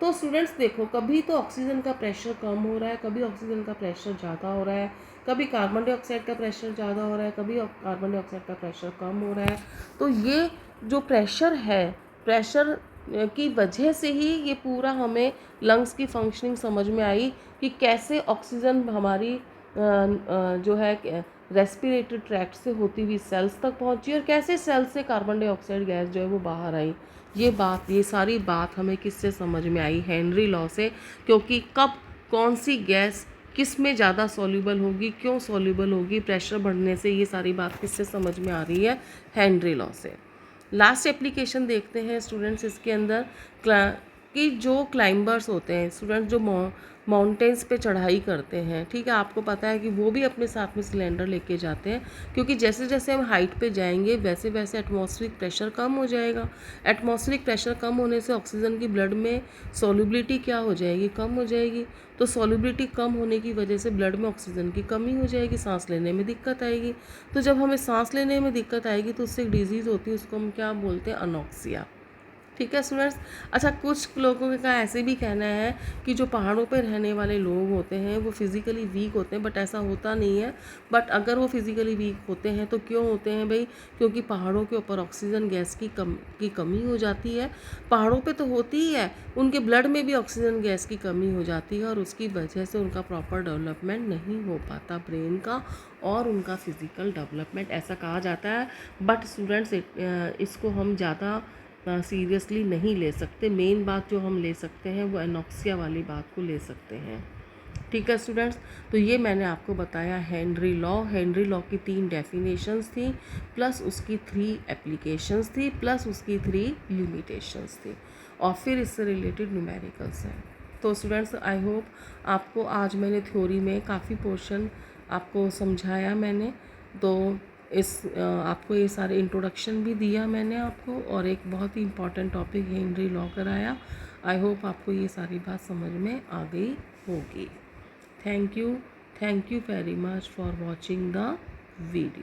तो स्टूडेंट्स देखो, कभी तो ऑक्सीजन का प्रेशर कम हो रहा है, कभी ऑक्सीजन का प्रेशर ज़्यादा हो रहा है, कभी कार्बन डाइऑक्साइड का प्रेशर ज़्यादा हो रहा है, कभी कार्बन डाइऑक्साइड का प्रेशर कम हो रहा है। तो ये जो प्रेशर है, प्रेशर की वजह से ही ये पूरा हमें लंग्स की फंक्शनिंग समझ में आई कि कैसे ऑक्सीजन हमारी जो है रेस्पिरेटरी ट्रैक्ट से होती हुई सेल्स तक पहुंची और कैसे सेल्स से कार्बन डाइऑक्साइड गैस जो है वो बाहर आई। ये सारी बात हमें किससे समझ में आई? हेनरी लॉ से। क्योंकि कब कौन सी गैस किस में ज़्यादा सॉल्यूबल होगी, क्यों सॉल्यूबल होगी, प्रेशर बढ़ने से, ये सारी बात किससे समझ में आ रही है? हेनरी लॉ से। लास्ट एप्लीकेशन देखते हैं स्टूडेंट्स इसके अंदर कि जो क्लाइंबर्स होते हैं स्टूडेंट्स, जो माउंटेन्स पे चढ़ाई करते हैं, ठीक है, आपको पता है कि वो भी अपने साथ में सिलेंडर लेके जाते हैं, क्योंकि जैसे जैसे हम हाइट पे जाएंगे वैसे वैसे एटमॉस्फेरिक प्रेशर कम हो जाएगा। एटमॉस्फेरिक प्रेशर कम होने से ऑक्सीजन की ब्लड में सॉल्युबिलिटी क्या हो जाएगी? कम हो जाएगी। तो सॉल्युबिलिटी कम होने की वजह से ब्लड में ऑक्सीजन की कमी हो जाएगी, सांस लेने में दिक्कत आएगी। तो जब हमें सांस लेने में दिक्कत आएगी तो उससे एक डिजीज़ होती है, उसको हम क्या बोलते हैं? अनॉक्सिया। ठीक है स्टूडेंट्स। अच्छा, कुछ लोगों का ऐसे भी कहना है कि जो पहाड़ों पर रहने वाले लोग होते हैं वो फिज़िकली वीक होते हैं, बट ऐसा होता नहीं है। बट अगर वो फिज़िकली वीक होते हैं तो क्यों होते हैं भाई? क्योंकि पहाड़ों के ऊपर ऑक्सीजन गैस की कमी हो जाती है। पहाड़ों पे तो होती ही है, उनके ब्लड में भी ऑक्सीजन गैस की कमी हो जाती है और उसकी वजह से उनका प्रॉपर डेवलपमेंट नहीं हो पाता ब्रेन का और उनका फिज़िकल डेवलपमेंट, ऐसा कहा जाता है। बट स्टूडेंट्स इसको हम ज़्यादा सीरियसली नहीं ले सकते। मेन बात जो हम ले सकते हैं वो एनॉक्सिया वाली बात को ले सकते हैं। ठीक है स्टूडेंट्स, तो ये मैंने आपको बताया हेनरी लॉ। हेनरी लॉ की 3 डेफिनेशंस थी, प्लस उसकी 3 एप्लीकेशंस थी, प्लस उसकी 3 लिमिटेशंस थी, और फिर इससे रिलेटेड न्यूमेरिकल्स हैं। तो स्टूडेंट्स, आई होप आपको आज मैंने थ्योरी में काफ़ी पोर्शन आपको समझाया मैंने। तो आपको ये सारे इंट्रोडक्शन भी दिया मैंने आपको, और एक बहुत ही इंपॉर्टेंट टॉपिक हेनरी लॉ कराया। आई होप आपको ये सारी बात समझ में आ गई होगी। Thank you very much for watching the video.